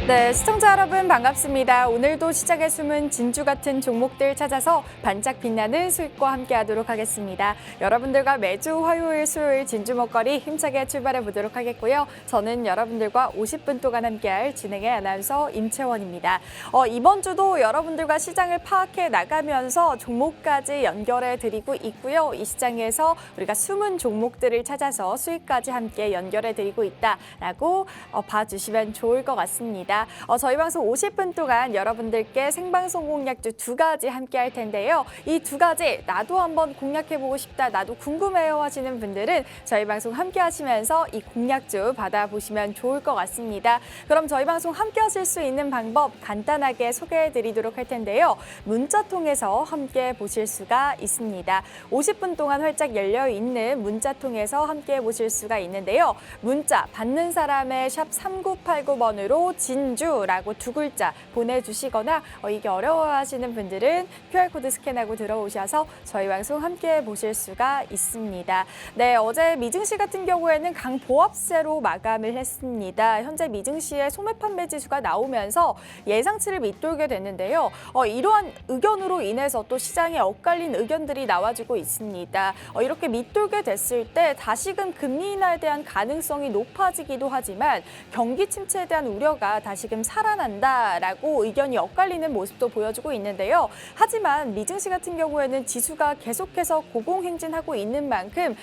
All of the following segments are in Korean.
네, 시청자 여러분 반갑습니다. 오늘도 시장에 숨은 진주 같은 종목들 찾아서 반짝 빛나는 수익과 함께하도록 하겠습니다. 여러분들과 매주 화요일, 수요일 진주 먹거리 힘차게 출발해 보도록 하겠고요. 저는 여러분들과 50분 동안 함께할 진행의 아나운서 임채원입니다. 이번 주도 여러분들과 시장을 파악해 나가면서 종목까지 연결해 드리고 있고요. 이 시장에서 우리가 숨은 종목들을 찾아서 수익까지 함께 연결해 드리고 있다라고 봐주시면 좋을 것 같습니다. 저희 방송 50분 동안 여러분들께 생방송 공략주 두 가지 함께 할 텐데요. 이 두 가지 나도 한번 공략해보고 싶다, 나도 궁금해요 하시는 분들은 저희 방송 함께 하시면서 이 공략주 받아보시면 좋을 것 같습니다. 그럼 저희 방송 함께 하실 수 있는 방법 간단하게 소개해드리도록 할 텐데요. 문자 통해서 함께 보실 수가 있습니다. 50분 동안 활짝 열려있는 문자 통해서 함께 보실 수가 있는데요. 문자 받는 사람의 샵 3989번으로 진주라고 두 글자 보내주시거나 이게 어려워하시는 분들은 QR코드 스캔하고 들어오셔서 저희 방송 함께 보실 수가 있습니다. 네, 어제 미증시 같은 경우에는 강보합세로 마감을 했습니다. 현재 미증시의 소매 판매 지수가 나오면서 예상치를 밑돌게 됐는데요. 이러한 의견으로 인해서 또 시장에 엇갈린 의견들이 나와주고 있습니다. 이렇게 밑돌게 됐을 때 다시금 금리 인하에 대한 가능성이 높아지기도 하지만 경기 침체에 대한 우려가 다시금 살아난다라고 의견이 엇갈리는 모습도 보여주고 있는데요. 하지만 미증시 같은 경우에는 지수가 계속해서 고공행진하고 있는 만큼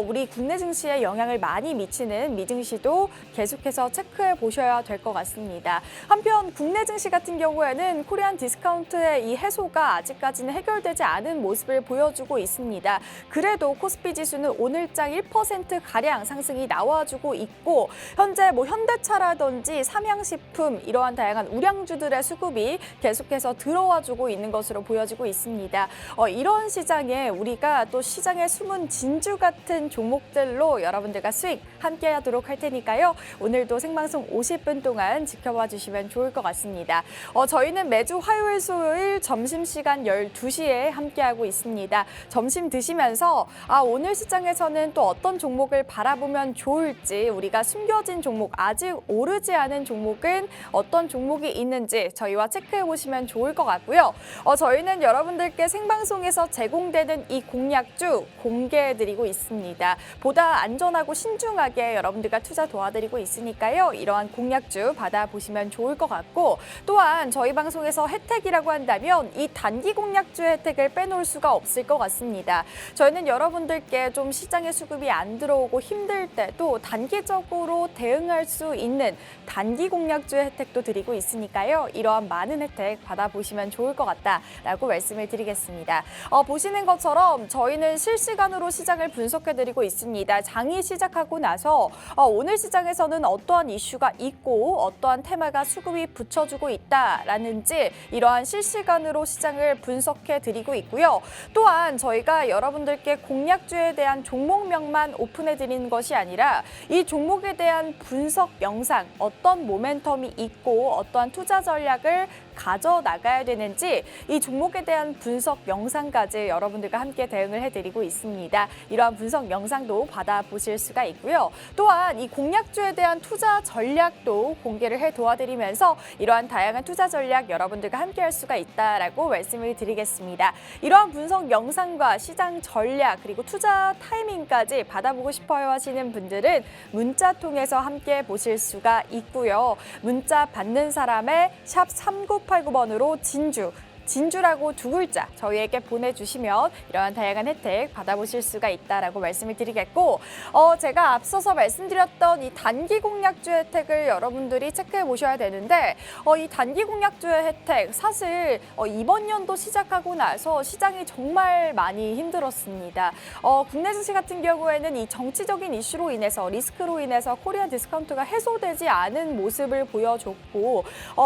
우리 국내 증시에 영향을 많이 미치는 미증시도 계속해서 체크해 보셔야 될 것 같습니다. 한편 국내 증시 같은 경우에는 코리안 디스카운트의 이 해소가 아직까지는 해결되지 않은 모습을 보여주고 있습니다. 그래도 코스피 지수는 오늘장 1%가량 상승이 나와주고 있고 현재 현대차라든지 삼양식품 이러한 다양한 우량주들의 수급이 계속해서 들어와주고 있는 것으로 보여지고 있습니다. 이런 시장에 우리가 또 시장에 숨은 진주 같은 종목들로 여러분들과 수익 함께하도록 할 테니까요. 오늘도 생방송 50분 동안 지켜봐 주시면 좋을 것 같습니다. 저희는 매주 화요일, 수요일 점심시간 12시에 함께하고 있습니다. 점심 드시면서 오늘 시장에서는 또 어떤 종목을 바라보면 좋을지 우리가 숨겨진 종목, 아직 오르지 않은 종목은 어떤 종목이 있는지 저희와 체크해 보시면 좋을 것 같고요. 저희는 여러분들께 생방송에서 제공되는 이 공략주 공개해 드리고 있습니다. 보다 안전하고 신중하게 여러분들과 투자 도와드리고 있으니까요. 이러한 공략주 받아보시면 좋을 것 같고 또한 저희 방송에서 혜택이라고 한다면 이 단기 공략주의 혜택을 빼놓을 수가 없을 것 같습니다. 저희는 여러분들께 좀 시장의 수급이 안 들어오고 힘들 때도 단기적으로 대응할 수 있는 단기 공략주의 혜택도 드리고 있으니까요. 이러한 많은 혜택 받아보시면 좋을 것 같다라고 말씀을 드리겠습니다. 보시는 것처럼 저희는 실시간으로 시장을 분석해드리고 있습니다. 장이 시작하고 나서 오늘 시장에서는 어떠한 이슈가 있고 어떠한 테마가 수급이 붙여주고 있다라는지 이러한 실시간으로 시장을 분석해드리고 있고요. 또한 저희가 여러분들께 공략주에 대한 종목명만 오픈해드리는 것이 아니라 이 종목에 대한 분석 영상, 어떤 모멘텀이 있고 어떠한 투자 전략을 가져나가야 되는지 이 종목에 대한 분석 영상까지 여러분들과 함께 대응을 해드리고 있습니다. 이러한 분석 영상도 받아보실 수가 있고요. 또한 이 공략주에 대한 투자 전략도 공개를 해 도와드리면서 이러한 다양한 투자 전략 여러분들과 함께 할 수가 있다라고 말씀을 드리겠습니다. 이러한 분석 영상과 시장 전략 그리고 투자 타이밍까지 받아보고 싶어요 하시는 분들은 문자 통해서 함께 보실 수가 있고요. 문자 받는 사람의 샵 3989번으로 진주라고 두 글자 저희에게 보내주시면 이러한 다양한 혜택 받아보실 수가 있다라고 말씀을 드리겠고 제가 앞서서 말씀드렸던 이 단기 공략주 혜택을 여러분들이 체크해 보셔야 되는데 이 단기 공략주의 혜택 사실 이번 연도 시작하고 나서 시장이 정말 많이 힘들었습니다. 국내 증시 같은 경우에는 이 정치적인 이슈로 인해서 리스크로 인해서 코리안 디스카운트가 해소되지 않은 모습을 보여줬고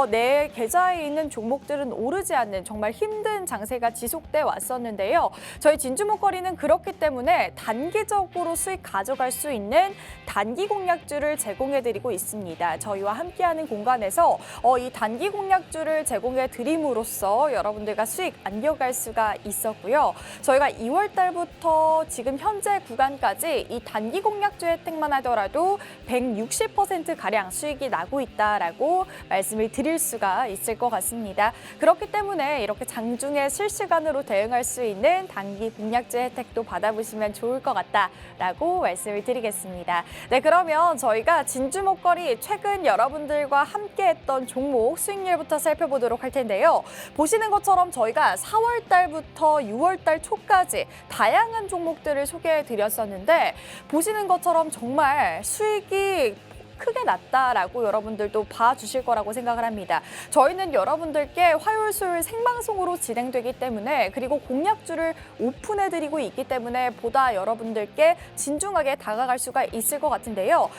내 계좌에 있는 종목들은 오르지 않는 정말 힘든 장세가 지속돼 왔었는데요. 저희 진주목걸이는 그렇기 때문에 단기적으로 수익 가져갈 수 있는 단기 공략주를 제공해드리고 있습니다. 저희와 함께하는 공간에서 이 단기 공략주를 제공해 드림으로써 여러분들과 수익 안겨갈 수가 있었고요. 저희가 2월 달부터 지금 현재 구간까지 이 단기 공략주 혜택만 하더라도 160%가량 수익이 나고 있다라고 말씀을 드릴 수가 있을 것 같습니다. 그렇기 때문에 이렇게 장중에 실시간으로 대응할 수 있는 단기 공략주 혜택도 받아보시면 좋을 것 같다라고 말씀을 드리겠습니다. 네, 그러면 저희가 진주목걸이 최근 여러분들과 함께했던 종목 수익률부터 살펴보도록 할 텐데요. 보시는 것처럼 저희가 4월 달부터 6월 달 초까지 다양한 종목들을 소개해 드렸었는데 보시는 것처럼 정말 수익이 크게 났다라고 여러분들도 봐주실 거라고 생각을 합니다. 저희는 여러분들께 화요일, 수요일 생방송으로 진행되기 때문에 그리고 공략주를 오픈해드리고 있기 때문에 보다 여러분들께 진중하게 다가갈 수가 있을 것 같은데요.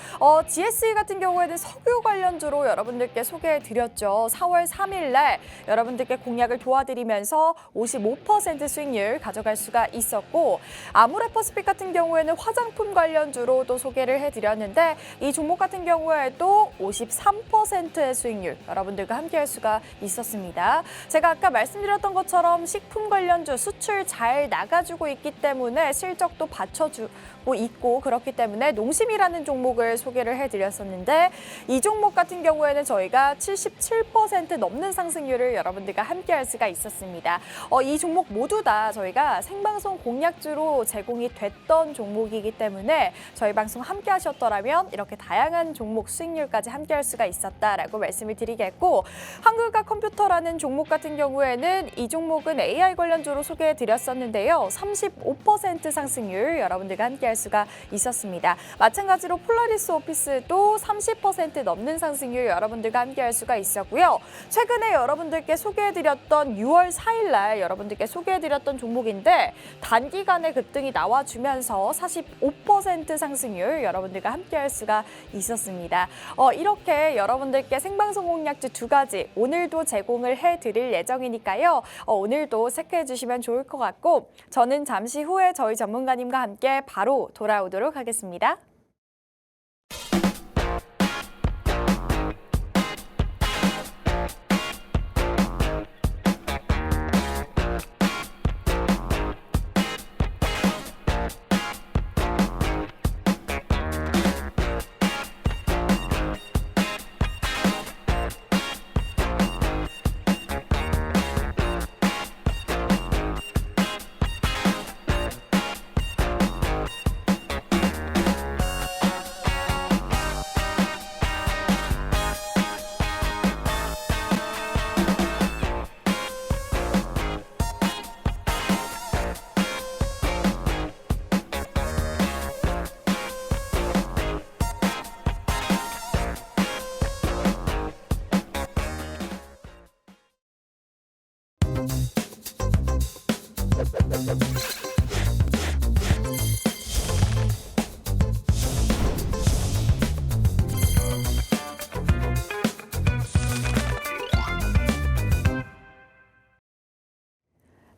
GSE 같은 경우에는 석유 관련주로 여러분들께 소개해드렸죠. 4월 3일 날 여러분들께 공략을 도와드리면서 55% 수익률 가져갈 수가 있었고 아모레퍼시픽 같은 경우에는 화장품 관련주로 또 소개를 해드렸는데 이 종목 같은 경우에도 53%의 수익률 여러분들과 함께할 수가 있었습니다. 제가 아까 말씀드렸던 것처럼 식품 관련주 수출 잘 나가주고 있기 때문에 실적도 받쳐주고 있고 그렇기 때문에 농심이라는 종목을 소개를 해드렸었는데 이 종목 같은 경우에는 저희가 77% 넘는 상승률을 여러분들과 함께할 수가 있었습니다. 이 종목 모두 다 저희가 생방송 공략주로 제공이 됐던 종목이기 때문에 저희 방송 함께 하셨더라면 이렇게 다양한 종목 수익률까지 함께할 수가 있었다라고 말씀을 드리겠고 한글과 컴퓨터라는 종목 같은 경우에는 이 종목은 AI 관련주로 소개해드렸었는데요. 35% 상승률 여러분들과 함께할 수가 있었습니다. 마찬가지로 폴라리스 오피스도 30% 넘는 상승률 여러분들과 함께할 수가 있었고요. 최근에 여러분들께 소개해드렸던 6월 4일 날 여러분들께 소개해드렸던 종목인데 단기간에 급등이 나와주면서 45% 상승률 여러분들과 함께할 수가 있었습니다. 이렇게 여러분들께 생방송 공략주 2가지 오늘도 제공을 해드릴 예정이니까요. 오늘도 체크해 주시면 좋을 것 같고 저는 잠시 후에 저희 전문가님과 함께 바로 돌아오도록 하겠습니다.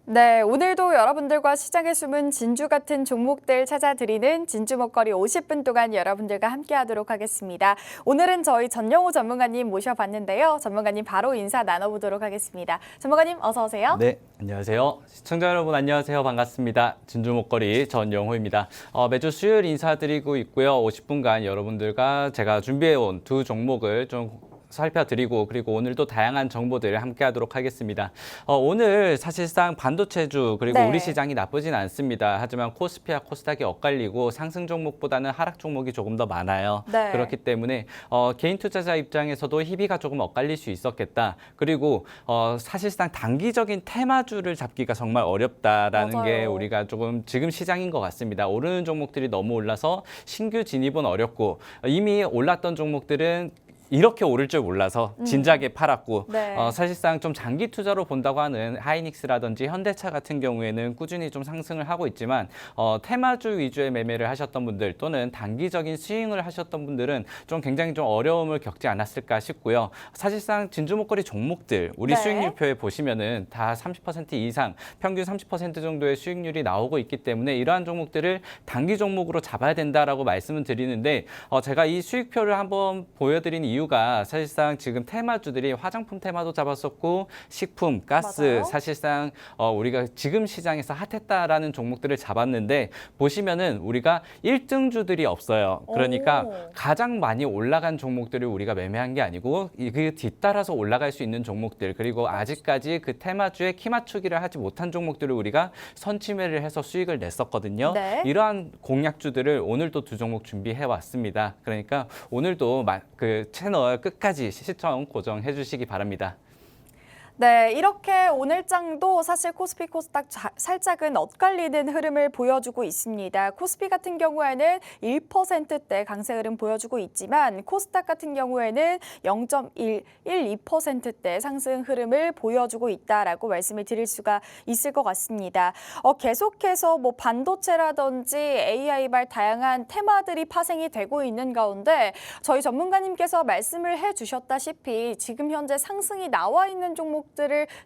네, 오늘도 여러분들과 시장에 숨은 진주 같은 종목들 찾아드리는 진주 먹거리 50분 동안 여러분들과 함께하도록 하겠습니다. 오늘은 저희 전영호 전문가님 모셔봤는데요. 전문가님 바로 인사 나눠보도록 하겠습니다. 전문가님 어서 오세요. 네, 안녕하세요. 시청자 여러분 안녕하세요. 반갑습니다. 진주 먹거리 전영호입니다. 매주 수요일 인사드리고 있고요. 50분간 여러분들과 제가 준비해온 2 종목을 좀 살펴드리고 그리고 오늘도 다양한 정보들을 함께하도록 하겠습니다. 오늘 사실상 반도체주 그리고 네. 우리 시장이 나쁘진 않습니다. 하지만 코스피와 코스닥이 엇갈리고 상승 종목보다는 하락 종목이 조금 더 많아요. 네. 그렇기 때문에 개인 투자자 입장에서도 희비가 조금 엇갈릴 수 있었겠다. 그리고 사실상 단기적인 테마주를 잡기가 정말 어렵다라는 맞아요. 게 우리가 조금 지금 시장인 것 같습니다. 오르는 종목들이 너무 올라서 신규 진입은 어렵고 이미 올랐던 종목들은 이렇게 오를 줄 몰라서 진작에 팔았고 네. 사실상 좀 장기 투자로 본다고 하는 하이닉스라든지 현대차 같은 경우에는 꾸준히 좀 상승을 하고 있지만 테마주 위주의 매매를 하셨던 분들 또는 단기적인 스윙을 하셨던 분들은 좀 굉장히 좀 어려움을 겪지 않았을까 싶고요. 사실상 진주 목걸이 종목들 우리 네. 수익률표에 보시면은 다 30% 이상 평균 30% 정도의 수익률이 나오고 있기 때문에 이러한 종목들을 단기 종목으로 잡아야 된다라고 말씀을 드리는데 제가 이 수익표를 한번 보여드린 이유가 사실상 지금 테마주들이 화장품 테마도 잡았었고 식품, 가스 맞아요. 사실상 우리가 지금 시장에서 핫했다라는 종목들을 잡았는데 보시면은 우리가 1등주들이 없어요. 그러니까 오. 가장 많이 올라간 종목들을 우리가 매매한 게 아니고 그 뒤따라서 올라갈 수 있는 종목들 그리고 아직까지 그 테마주에 키 맞추기를 하지 못한 종목들을 우리가 선취매를 해서 수익을 냈었거든요. 네. 이러한 공략주들을 오늘도 두 종목 준비해 왔습니다. 그러니까 오늘도 그 채널 끝까지 시청 고정해 주시기 바랍니다. 네, 이렇게 오늘장도 사실 코스피 코스닥 살짝은 엇갈리는 흐름을 보여주고 있습니다. 코스피 같은 경우에는 1%대 강세 흐름 보여주고 있지만 코스닥 같은 경우에는 0.112%대 상승 흐름을 보여주고 있다라고 말씀을 드릴 수가 있을 것 같습니다. 계속해서 뭐 반도체라든지 AI발 다양한 테마들이 파생이 되고 있는 가운데 저희 전문가님께서 말씀을 해주셨다시피 지금 현재 상승이 나와 있는 종목들을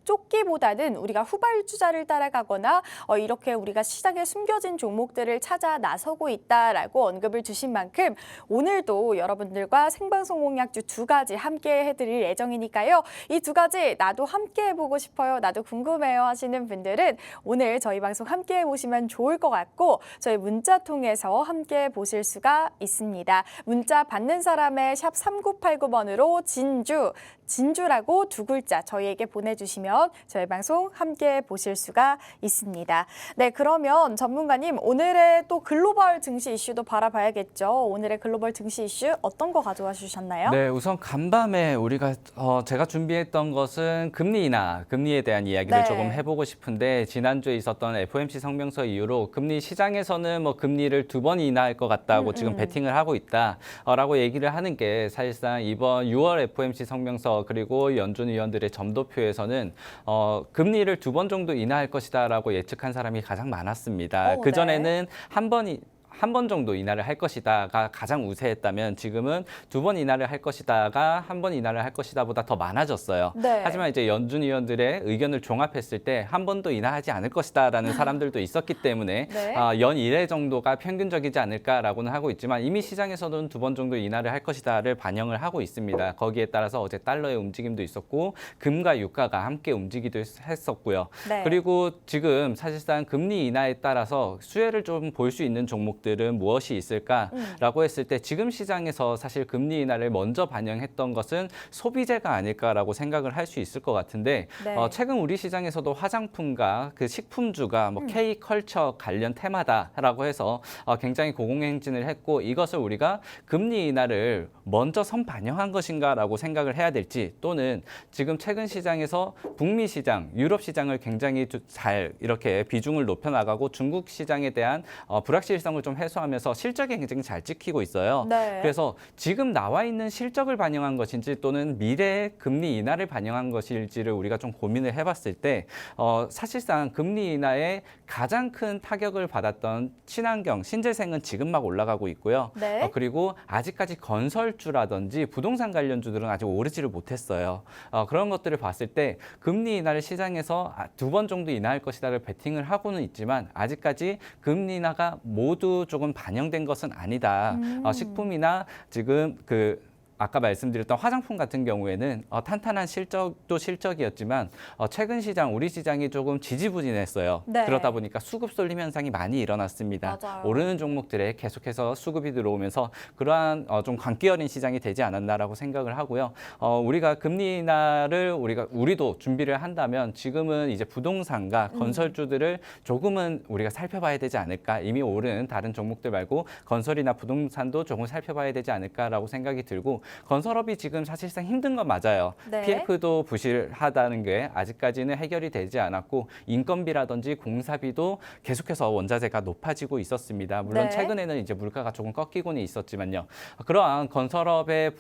쫓기보다는 우리가 후발주자를 따라가거나 이렇게 우리가 시장에 숨겨진 종목들을 찾아 나서고 있다라고 언급을 주신 만큼 오늘도 여러분들과 생방송 공략주 두 가지 함께 해드릴 예정이니까요. 이 두 가지 나도 함께 해보고 싶어요, 나도 궁금해요 하시는 분들은 오늘 저희 방송 함께 해보시면 좋을 것 같고 저희 문자 통해서 함께 보실 수가 있습니다. 문자 받는 사람의 샵 3989번으로 진주라고 두 글자 저희에게 보내주시면 저희 방송 함께 보실 수가 있습니다. 네, 그러면 전문가님 오늘의 또 글로벌 증시 이슈도 바라봐야겠죠. 오늘의 글로벌 증시 이슈 어떤 거 가져와 주셨나요? 네, 우선 간밤에 우리가 제가 준비했던 것은 금리 인하, 금리에 대한 이야기를 네. 조금 해보고 싶은데 지난주에 있었던 FOMC 성명서 이후로 금리 시장에서는 뭐 금리를 2번 인하할 것 같다고 지금 베팅을 하고 있다라고 얘기를 하는 게 사실상 이번 6월 FOMC 성명서 그리고 연준 위원들의 점도표에서는 금리를 2번 정도 인하할 것이다라고 예측한 사람이 가장 많았습니다. 네. 그전에는 한 번 정도 인하를 할 것이다가 가장 우세했다면 지금은 2번 인하를 할 것이다가 한 번 인하를 할 것이다보다 더 많아졌어요. 네. 하지만 이제 연준 위원들의 의견을 종합했을 때 한 번도 인하하지 않을 것이다라는 사람들도 있었기 때문에 네. 연 1회 정도가 평균적이지 않을까라고는 하고 있지만 이미 시장에서는 2번 정도 인하를 할 것이다를 반영을 하고 있습니다. 거기에 따라서 어제 달러의 움직임도 있었고 금과 유가가 함께 움직이기도 했었고요. 네. 그리고 지금 사실상 금리 인하에 따라서 수혜를 좀 볼 수 있는 종목들은 무엇이 있을까라고 했을 때 지금 시장에서 사실 금리 인하를 먼저 반영했던 것은 소비재가 아닐까라고 생각을 할 수 있을 것 같은데 네. 최근 우리 시장에서도 화장품과 그 식품주가 뭐 K컬처 관련 테마다라고 해서 굉장히 고공행진을 했고 이것을 우리가 금리 인하를 먼저 선반영한 것인가라고 생각을 해야 될지 또는 지금 최근 시장에서 북미 시장, 유럽 시장을 굉장히 잘 이렇게 비중을 높여나가고 중국 시장에 대한 불확실성을 좀 해소하면서 실적이 굉장히 잘 찍히고 있어요. 네. 그래서 지금 나와 있는 실적을 반영한 것인지 또는 미래의 금리 인하를 반영한 것일지를 우리가 좀 고민을 해봤을 때 사실상 금리 인하에 가장 큰 타격을 받았던 친환경, 신재생은 지금 막 올라가고 있고요. 네. 그리고 아직까지 건설주라든지 부동산 관련주들은 아직 오르지를 못했어요. 그런 것들을 봤을 때 금리 인하를 시장에서 2번 정도 인하할 것이다를 베팅을 하고는 있지만 아직까지 금리 인하가 모두 조금 반영된 것은 아니다. 식품이나 지금 아까 말씀드렸던 화장품 같은 경우에는 탄탄한 실적도 실적이었지만 최근 시장, 우리 시장이 조금 지지부진했어요. 네. 그러다 보니까 수급 쏠림 현상이 많이 일어났습니다. 맞아요. 오르는 종목들에 계속해서 수급이 들어오면서 그러한 좀 광기 어린 시장이 되지 않았나라고 생각을 하고요. 우리가 금리 인하를 우리도 준비를 한다면 지금은 이제 부동산과 건설주들을 조금은 우리가 살펴봐야 되지 않을까. 이미 오른 다른 종목들 말고 건설이나 부동산도 조금 살펴봐야 되지 않을까라고 생각이 들고 건설업이 지금 사실상 힘든 건 맞아요. 네. PF도 부실하다는 게 아직까지는 해결이 되지 않았고 인건비라든지 공사비도 계속해서 원자재가 높아지고 있었습니다. 물론 네. 최근에는 이제 물가가 조금 꺾이고는 있었지만요. 그러한 건설업의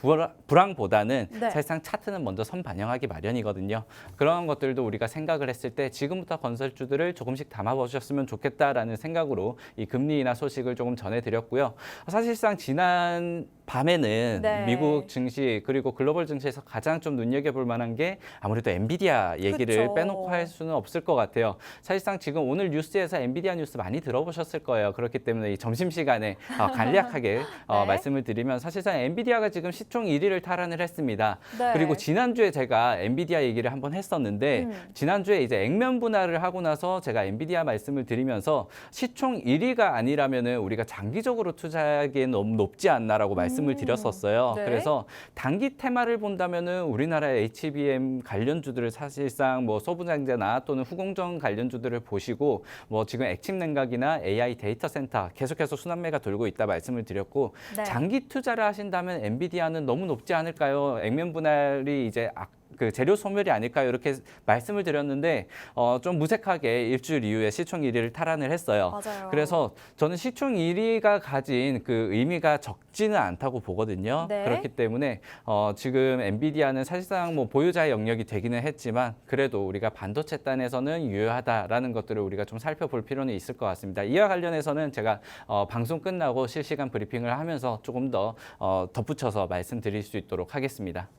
불황보다는 네. 사실상 차트는 먼저 선반영하기 마련이거든요. 그런 것들도 우리가 생각을 했을 때 지금부터 건설주들을 조금씩 담아보셨으면 좋겠다라는 생각으로 이 금리 인하 소식을 조금 전해드렸고요. 사실상 지난 밤에는 네. 미국 증시 그리고 글로벌 증시에서 가장 좀 눈여겨볼 만한 게 아무래도 엔비디아 얘기를 그쵸. 빼놓고 할 수는 없을 것 같아요. 사실상 지금 오늘 뉴스에서 엔비디아 뉴스 많이 들어보셨을 거예요. 그렇기 때문에 이 점심시간에 간략하게 네. 말씀을 드리면 사실상 엔비디아가 지금 시총 1위를 탈환을 했습니다. 네. 그리고 지난주에 제가 엔비디아 얘기를 한번 했었는데 지난주에 이제 액면 분할을 하고 나서 제가 엔비디아 말씀을 드리면서 시총 1위가 아니라면은 우리가 장기적으로 투자하기엔 너무 높지 않나라고 말씀을 드렸었어요. 네. 그래서 단기 테마를 본다면은 우리나라의 HBM 관련주들을 사실상 뭐 소부장제나 또는 후공정 관련주들을 보시고 뭐 지금 액침 냉각이나 AI 데이터 센터 계속해서 순환매가 돌고 있다 말씀을 드렸고 네. 장기 투자를 하신다면 엔비디아는 너무 높지 않을까요? 액면 분할이 이제 그 재료 소멸이 아닐까요? 이렇게 말씀을 드렸는데 좀 무색하게 일주일 이후에 시총 1위를 탈환을 했어요. 맞아요. 그래서 저는 시총 1위가 가진 그 의미가 적지는 않다고 보거든요. 네. 그렇기 때문에 지금 엔비디아는 사실상 뭐 보유자의 영역이 되기는 했지만 그래도 우리가 반도체 단에서는 유효하다라는 것들을 우리가 좀 살펴볼 필요는 있을 것 같습니다. 이와 관련해서는 제가 방송 끝나고 실시간 브리핑을 하면서 조금 더 덧붙여서 말씀드릴 수 있도록 하겠습니다.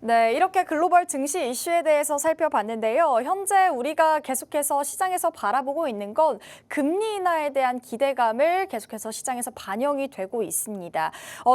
네, 이렇게 글로벌 증시 이슈에 대해서 살펴봤는데요. 현재 우리가 계속해서 시장에서 바라보고 있는 건 금리 인하에 대한 기대감을 계속해서 시장에서 반영이 되고 있습니다.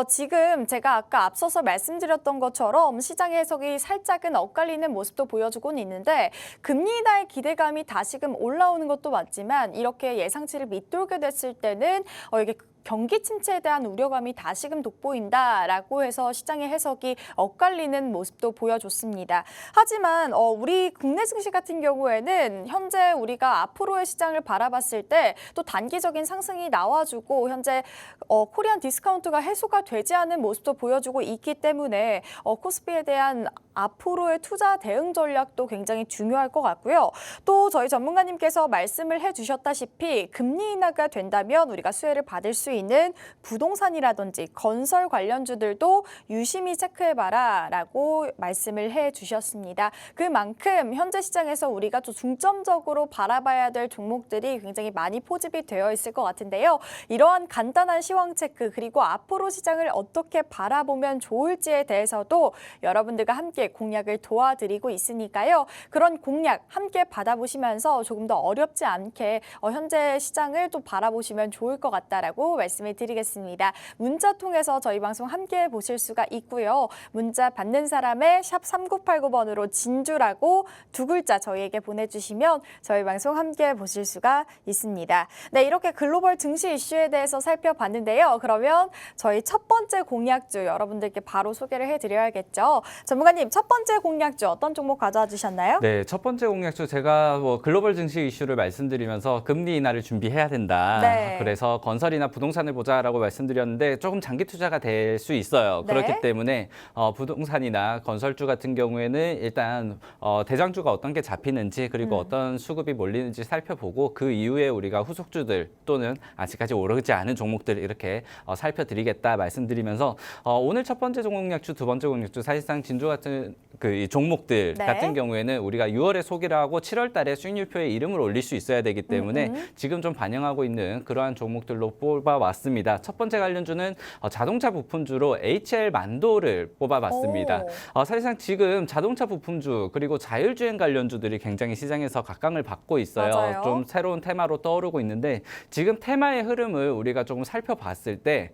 지금 제가 아까 앞서서 말씀드렸던 것처럼 시장 해석이 살짝은 엇갈리는 모습도 보여주고는 있는데 금리 인하의 기대감이 다시금 올라오는 것도 맞지만 이렇게 예상치를 밑돌게 됐을 때는 이게 경기 침체에 대한 우려감이 다시금 돋보인다라고 해서 시장의 해석이 엇갈리는 모습도 보여줬습니다. 하지만 우리 국내 증시 같은 경우에는 현재 우리가 앞으로의 시장을 바라봤을 때 또 단기적인 상승이 나와주고 현재 코리안 디스카운트가 해소가 되지 않은 모습도 보여주고 있기 때문에 코스피에 대한 앞으로의 투자 대응 전략도 굉장히 중요할 것 같고요. 또 저희 전문가님께서 말씀을 해주셨다시피 금리 인하가 된다면 우리가 수혜를 받을 수 있는 부동산이라든지 건설 관련주들도 유심히 체크해봐라라고 말씀을 해주셨습니다. 그만큼 현재 시장에서 우리가 또 중점적으로 바라봐야 될 종목들이 굉장히 많이 포집이 되어 있을 것 같은데요. 이러한 간단한 시황 체크 그리고 앞으로 시장을 어떻게 바라보면 좋을지에 대해서도 여러분들과 함께 공략을 도와드리고 있으니까요. 그런 공략 함께 받아보시면서 조금 더 어렵지 않게 현재 시장을 또 바라보시면 좋을 것 같다라고 말씀을 드리겠습니다. 문자 통해서 저희 방송 함께 보실 수가 있고요. 문자 받는 사람의 샵 3989번으로 진주라고 두 글자 저희에게 보내주시면 저희 방송 함께 보실 수가 있습니다. 네, 이렇게 글로벌 증시 이슈에 대해서 살펴봤는데요. 그러면 저희 첫 번째 공략주 여러분들께 바로 소개를 해드려야겠죠. 전문가님, 첫 번째 공략주 어떤 종목 가져와 주셨나요? 네, 첫 번째 공략주 제가 뭐 글로벌 증시 이슈를 말씀드리면서 금리 인하를 준비해야 된다. 네. 그래서 건설이나 부동산을 보자라고 말씀드렸는데 조금 장기 투자가 될 수 있어요. 네. 그렇기 때문에 부동산이나 건설주 같은 경우에는 일단 대장주가 어떤 게 잡히는지 그리고 어떤 수급이 몰리는지 살펴보고 그 이후에 우리가 후속주들 또는 아직까지 오르지 않은 종목들 이렇게 살펴드리겠다 말씀드리면서 오늘 첫 번째 공략주, 두 번째 공략주 사실상 진주 같은 이 종목들 네. 같은 경우에는 우리가 6월에 소개를 하고 7월 달에 수익률표에 이름을 올릴 수 있어야 되기 때문에 지금 좀 반영하고 있는 그러한 종목들로 뽑아왔습니다. 첫 번째 관련주는 자동차 부품주로 HL 만도를 뽑아봤습니다. 사실상 지금 자동차 부품주 그리고 자율주행 관련주들이 굉장히 시장에서 각광을 받고 있어요. 맞아요. 좀 새로운 테마로 떠오르고 있는데 지금 테마의 흐름을 우리가 조금 살펴봤을 때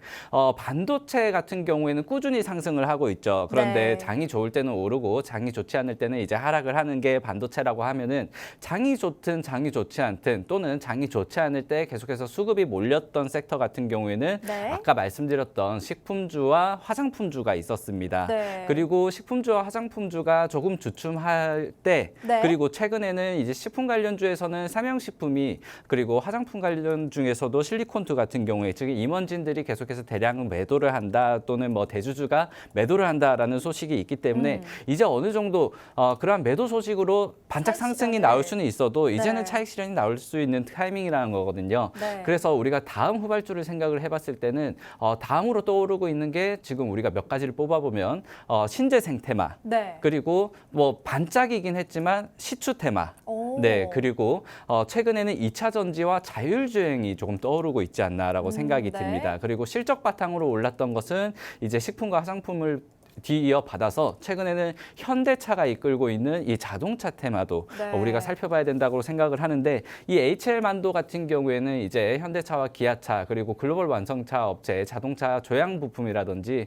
반도체 같은 경우에는 꾸준히 상승을 하고 있죠. 그런데 네. 장이 좋을 때는 오르고 하고 장이 좋지 않을 때는 이제 하락을 하는 게 반도체라고 하면은 장이 좋든 장이 좋지 않든 또는 장이 좋지 않을 때 계속해서 수급이 몰렸던 섹터 같은 경우에는 네. 아까 말씀드렸던 식품주와 화장품주가 있었습니다. 네. 그리고 식품주와 화장품주가 조금 주춤할 때 네. 그리고 최근에는 이제 식품 관련주에서는 삼양식품이 그리고 화장품 관련 중에서도 실리콘투 같은 경우에 즉 임원진들이 계속해서 대량 매도를 한다 또는 뭐 대주주가 매도를 한다라는 소식이 있기 때문에 이제 어느 정도 그러한 매도 소식으로 반짝 차익 상승이 실현을. 나올 수는 있어도 이제는 네. 차익 실현이 나올 수 있는 타이밍이라는 거거든요. 네. 그래서 우리가 다음 후발주를 생각을 해봤을 때는 다음으로 떠오르고 있는 게 지금 우리가 몇 가지를 뽑아보면 신재생 테마 네. 그리고 뭐 반짝이긴 했지만 시추 테마 오. 네, 그리고 최근에는 2차 전지와 자율주행이 조금 떠오르고 있지 않나라고 생각이 네. 듭니다. 그리고 실적 바탕으로 올랐던 것은 이제 식품과 화장품을 뒤이어 받아서 최근에는 현대차가 이끌고 있는 이 자동차 테마도 네. 우리가 살펴봐야 된다고 생각을 하는데 이 HL만도 같은 경우에는 이제 현대차와 기아차 그리고 글로벌 완성차 업체 자동차 조향 부품이라든지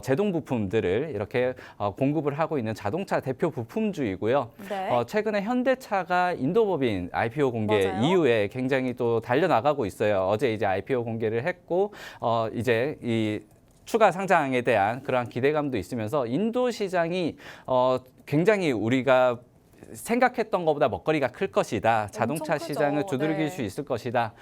제동 부품들을 이렇게 공급을 하고 있는 자동차 대표 부품주이고요. 네. 최근에 현대차가 인도법인 IPO 공개 맞아요. 이후에 굉장히 또 달려나가고 있어요. 어제 이제 IPO 공개를 했고 이제 이 추가 상장에 대한 그러한 기대감도 있으면서 인도 시장이 굉장히 우리가 생각했던 것보다 먹거리가 클 것이다. 자동차 크죠. 시장을 두들길 네. 수 있을 것이다.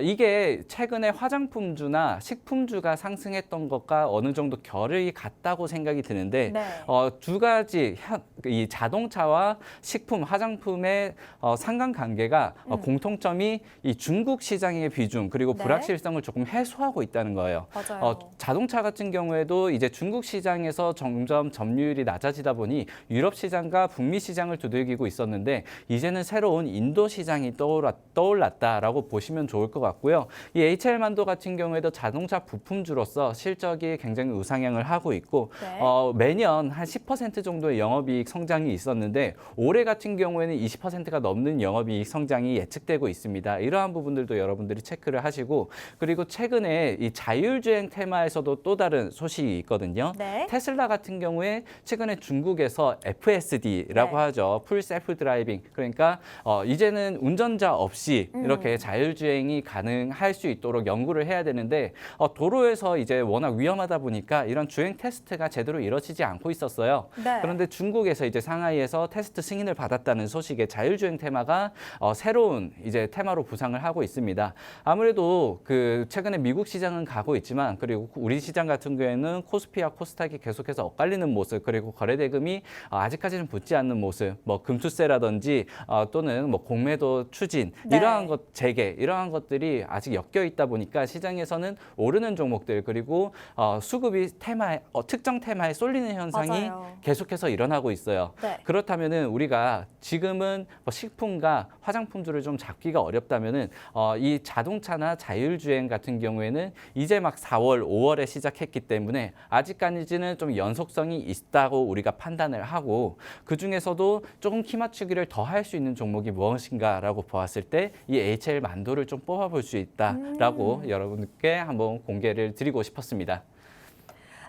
이게 최근에 화장품주나 식품주가 상승했던 것과 어느 정도 결이 같다고 생각이 드는데 네. 두 가지 이 자동차와 식품, 화장품의 상관관계가 공통점이 이 중국 시장의 비중 그리고 네. 불확실성을 조금 해소하고 있다는 거예요. 맞아요. 자동차 같은 경우에도 이제 중국 시장에서 점점 점유율이 낮아지다 보니 유럽 시장과 북미 시장을 두들기고 있었는데 이제는 새로운 인도 시장이 떠올랐다라고 보시면 좋을 것 같고요. 이 HL만도 같은 경우에도 자동차 부품주로서 실적이 굉장히 우상향을 하고 있고 네. 매년 한 10% 정도의 영업이익 성장이 있었는데 올해 같은 경우에는 20%가 넘는 영업이익 성장이 예측되고 있습니다. 이러한 부분들도 여러분들이 체크를 하시고 그리고 최근에 이 자율주행 테마에서도 또 다른 소식이 있거든요. 네. 테슬라 같은 경우에 최근에 중국에서 FSD라고 네. 하죠. 풀 셀프 드라이빙. 그러니까 이제는 운전자 없이 이렇게 자율주행이 가능할 수 있도록 연구를 해야 되는데 도로에서 이제 워낙 위험하다 보니까 이런 주행 테스트가 제대로 이루어지지 않고 있었어요. 네. 그런데 중국에서 이제 상하이에서 테스트 승인을 받았다는 소식에 자율주행 테마가 새로운 이제 테마로 부상을 하고 있습니다. 아무래도 그 최근에 미국 시장은 가고 있지만 그리고 우리 시장 같은 경우에는 코스피와 코스닥이 계속해서 엇갈리는 모습 그리고 거래 대금이 아직까지는 붙지 않는 모습 뭐 금투세라든지 또는 뭐 공매도 추진 네. 이러한 것 재개 이러한 것들이 아직 엮여 있다 보니까 시장에서는 오르는 종목들 그리고 수급이 테마에 특정 테마에 쏠리는 현상이 맞아요. 계속해서 일어나고 있어요. 네. 그렇다면은 우리가 지금은 뭐 식품과 화장품주를 좀 잡기가 어렵다면은 이 자동차나 자율주행 같은 경우에는 이제 막 4월, 5월에 시작했기 때문에 아직까지는 좀 연속성이 있다고 우리가 판단을 하고 그 중에서도 조금 키 맞추기를 더 할 수 있는 종목이 무엇인가라고 보았을 때 이 HL 만도를 좀 뽑아볼 수 있다라고 여러분께 한번 공개를 드리고 싶었습니다.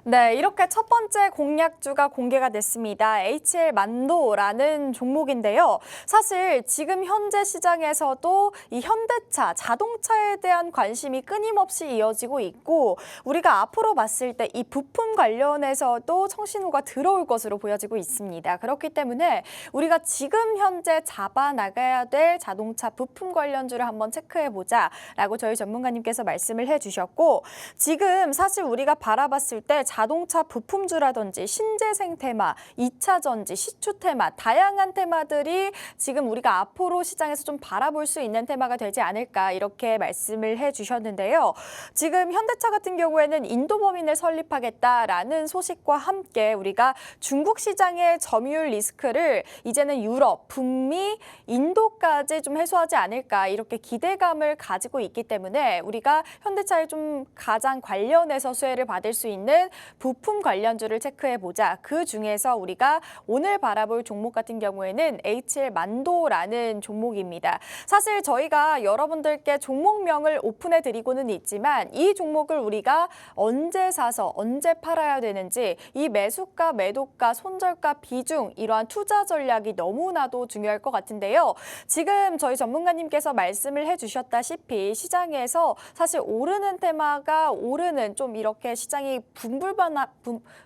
네, 이렇게 첫 번째 공략주가 공개가 됐습니다. HL만도라는 종목인데요. 사실 지금 현재 시장에서도 이 현대차, 자동차에 대한 관심이 끊임없이 이어지고 있고 우리가 앞으로 봤을 때 이 부품 관련해서도 청신호가 들어올 것으로 보여지고 있습니다. 그렇기 때문에 우리가 지금 현재 잡아나가야 될 자동차 부품 관련주를 한번 체크해보자라고 저희 전문가님께서 말씀을 해주셨고 지금 사실 우리가 바라봤을 때 자동차 부품주라든지 신재생 테마, 2차 전지, 시추 테마, 다양한 테마들이 지금 우리가 앞으로 시장에서 좀 바라볼 수 있는 테마가 되지 않을까 이렇게 말씀을 해주셨는데요. 지금 현대차 같은 경우에는 인도법인을 설립하겠다라는 소식과 함께 우리가 중국 시장의 점유율 리스크를 이제는 유럽, 북미, 인도까지 좀 해소하지 않을까 이렇게 기대감을 가지고 있기 때문에 우리가 현대차에 좀 가장 관련해서 수혜를 받을 수 있는 부품 관련주를 체크해 보자. 그 중에서 우리가 오늘 바라볼 종목 같은 경우에는 HL만도라는 종목입니다. 사실 저희가 여러분들께 종목명을 오픈해 드리고는 있지만 이 종목을 우리가 언제 사서 언제 팔아야 되는지 이 매수가, 매도가, 손절가, 비중 이러한 투자 전략이 너무나도 중요할 것 같은데요. 지금 저희 전문가님께서 말씀을 해주셨다시피 시장에서 사실 오르는 테마가 오르는 좀 이렇게 시장이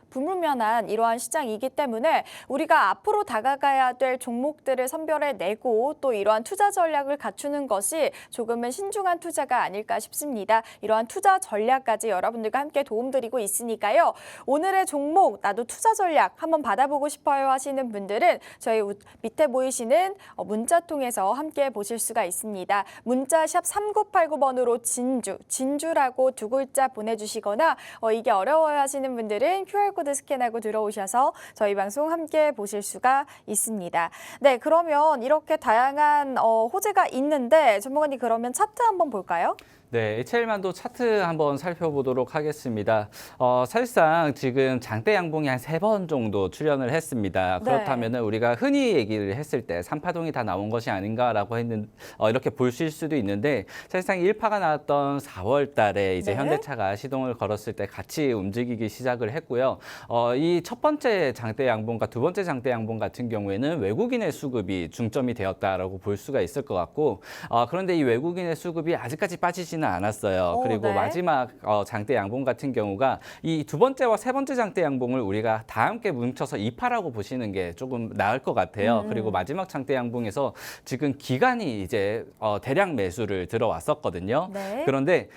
불분명한 이러한 시장이기 때문에 우리가 앞으로 다가가야 될 종목들을 선별해내고 또 이러한 투자 전략을 갖추는 것이 조금은 신중한 투자가 아닐까 싶습니다. 이러한 투자 전략까지 여러분들과 함께 도움드리고 있으니까요. 오늘의 종목 나도 투자 전략 한번 받아보고 싶어요 하시는 분들은 저희 밑에 보이시는 문자 통해서 함께 보실 수가 있습니다. 문자 샵 3989번으로 진주라고 두 글자 보내주시거나 이게 어려워요 하시는 분들은 QR코드 스캔하고 들어오셔서 저희 방송 함께 보실 수가 있습니다. 네, 그러면 이렇게 다양한 호재가 있는데 전문가님 그러면 차트 한번 볼까요? 네, HL만도 차트 한번 살펴보도록 하겠습니다. 사실상 지금 장대 양봉이 한 3번 정도 출현을 했습니다. 네. 그렇다면 우리가 흔히 얘기를 했을 때 3파동이 다 나온 것이 아닌가라고 이렇게 보실 수도 있는데 사실상 1파가 나왔던 4월 달에 이제 네. 현대차가 시동을 걸었을 때 같이 움직이기 시작을 했고요. 이 첫 번째 장대 양봉과 두 번째 장대 양봉 같은 경우에는 외국인의 수급이 중점이 되었다라고 볼 수가 있을 것 같고 그런데 이 외국인의 수급이 아직까지 빠지지는 않았어요. 그리고 네. 마지막 장대 양봉 같은 경우가 이 두 번째와 세 번째 장대 양봉을 우리가 다 함께 뭉쳐서 2파라고 보시는 게 조금 나을 것 같아요. 그리고 마지막 장대 양봉에서 지금 기관이 이제 대량 매수를 들어왔었거든요. 네. 그런데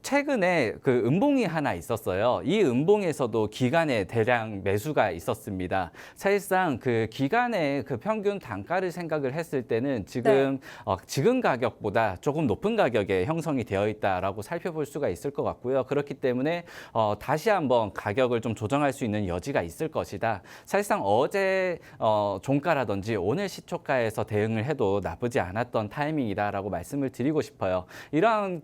최근에 그 음봉이 하나 있었어요. 이 음봉에서도 기관의 대량 매수가 있었습니다. 사실상 그 기관의 그 평균 단가를 생각을 했을 때는 지금 지금 가격보다 조금 높은 가격에 형성이 되어 있다라고 살펴볼 수가 있을 것 같고요. 그렇기 때문에 다시 한번 가격을 좀 조정할 수 있는 여지가 있을 것이다. 사실상 어제 종가라든지 오늘 시초가에서 대응을 해도 나쁘지 않았던 타이밍이다라고 말씀을 드리고 싶어요. 이러한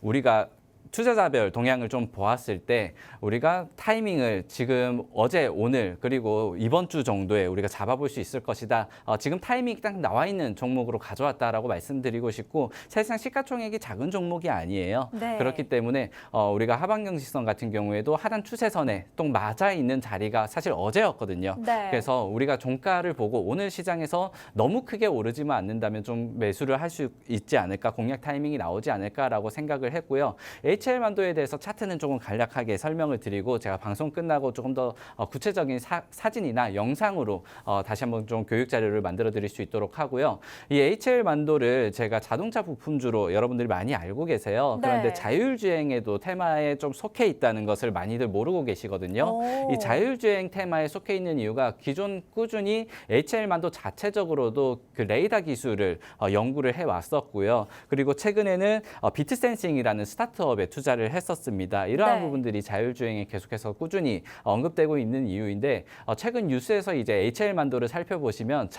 우리가 투자자별 동향을 좀 보았을 때 우리가 타이밍을 지금 어제, 오늘 그리고 이번 주 정도에 우리가 잡아볼 수 있을 것이다. 지금 타이밍이 딱 나와 있는 종목으로 가져왔다라고 말씀드리고 싶고 사실상 시가총액이 작은 종목이 아니에요. 네. 그렇기 때문에 우리가 하방경직선 같은 경우에도 하단 추세선에 또 맞아 있는 자리가 사실 어제였거든요. 네. 그래서 우리가 종가를 보고 오늘 시장에서 너무 크게 오르지만 않는다면 좀 매수를 할 수 있지 않을까, 공략 타이밍이 나오지 않을까라고 생각을 했고요. HL만도에 대해서 차트는 조금 간략하게 설명을 드리고 제가 방송 끝나고 조금 더 구체적인 사진이나 영상으로 다시 한번 좀 교육 자료를 만들어 드릴 수 있도록 하고요. 이 HL만도를 제가 자동차 부품주로 여러분들이 많이 알고 계세요. 그런데 네. 자율주행에도 테마에 좀 속해 있다는 것을 많이들 모르고 계시거든요. 이 자율주행 테마에 속해 있는 이유가 기존 꾸준히 HL만도 자체적으로도 그 레이더 기술을 연구를 해왔었고요. 그리고 최근에는 비트센싱이라는 스타트업에 투자를 했었습니다. 이러한 네. 부분들이 자율주행에 계속해서 꾸준히 언급되고 있는 이유인데 최근 뉴스에서 이제 HL만도를 살펴보시면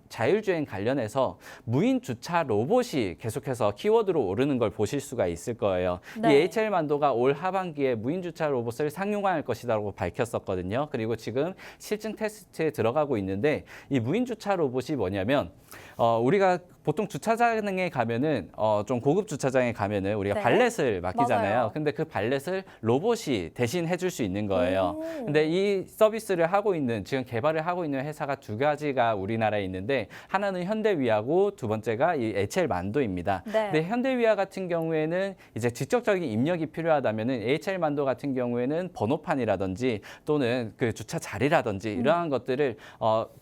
자율주행 관련해서 무인 주차 로봇이 계속해서 키워드로 오르는 걸 보실 수가 있을 거예요. 네. 이 HL만도가 올 하반기에 무인 주차 로봇을 상용화할 것이라고 밝혔었거든요. 그리고 지금 실증 테스트에 들어가고 있는데 이 무인 주차 로봇이 뭐냐면 우리가 보통 주차장에 가면은 좀 고급 주차장에 가면은 우리가 네. 발렛을 맡기잖아요. 맞아요. 근데 그 발렛을 로봇이 대신 해줄 수 있는 거예요. 오. 근데 이 서비스를 하고 있는 지금 개발을 하고 있는 회사가 두 가지가 우리나라에 있는데 하나는 현대위아고 두 번째가 이 HL만도입니다. 네. 근데 현대위아 같은 경우에는 이제 직접적인 입력이 필요하다면은 HL만도 같은 경우에는 번호판이라든지 또는 그 주차 자리라든지 이러한 것들을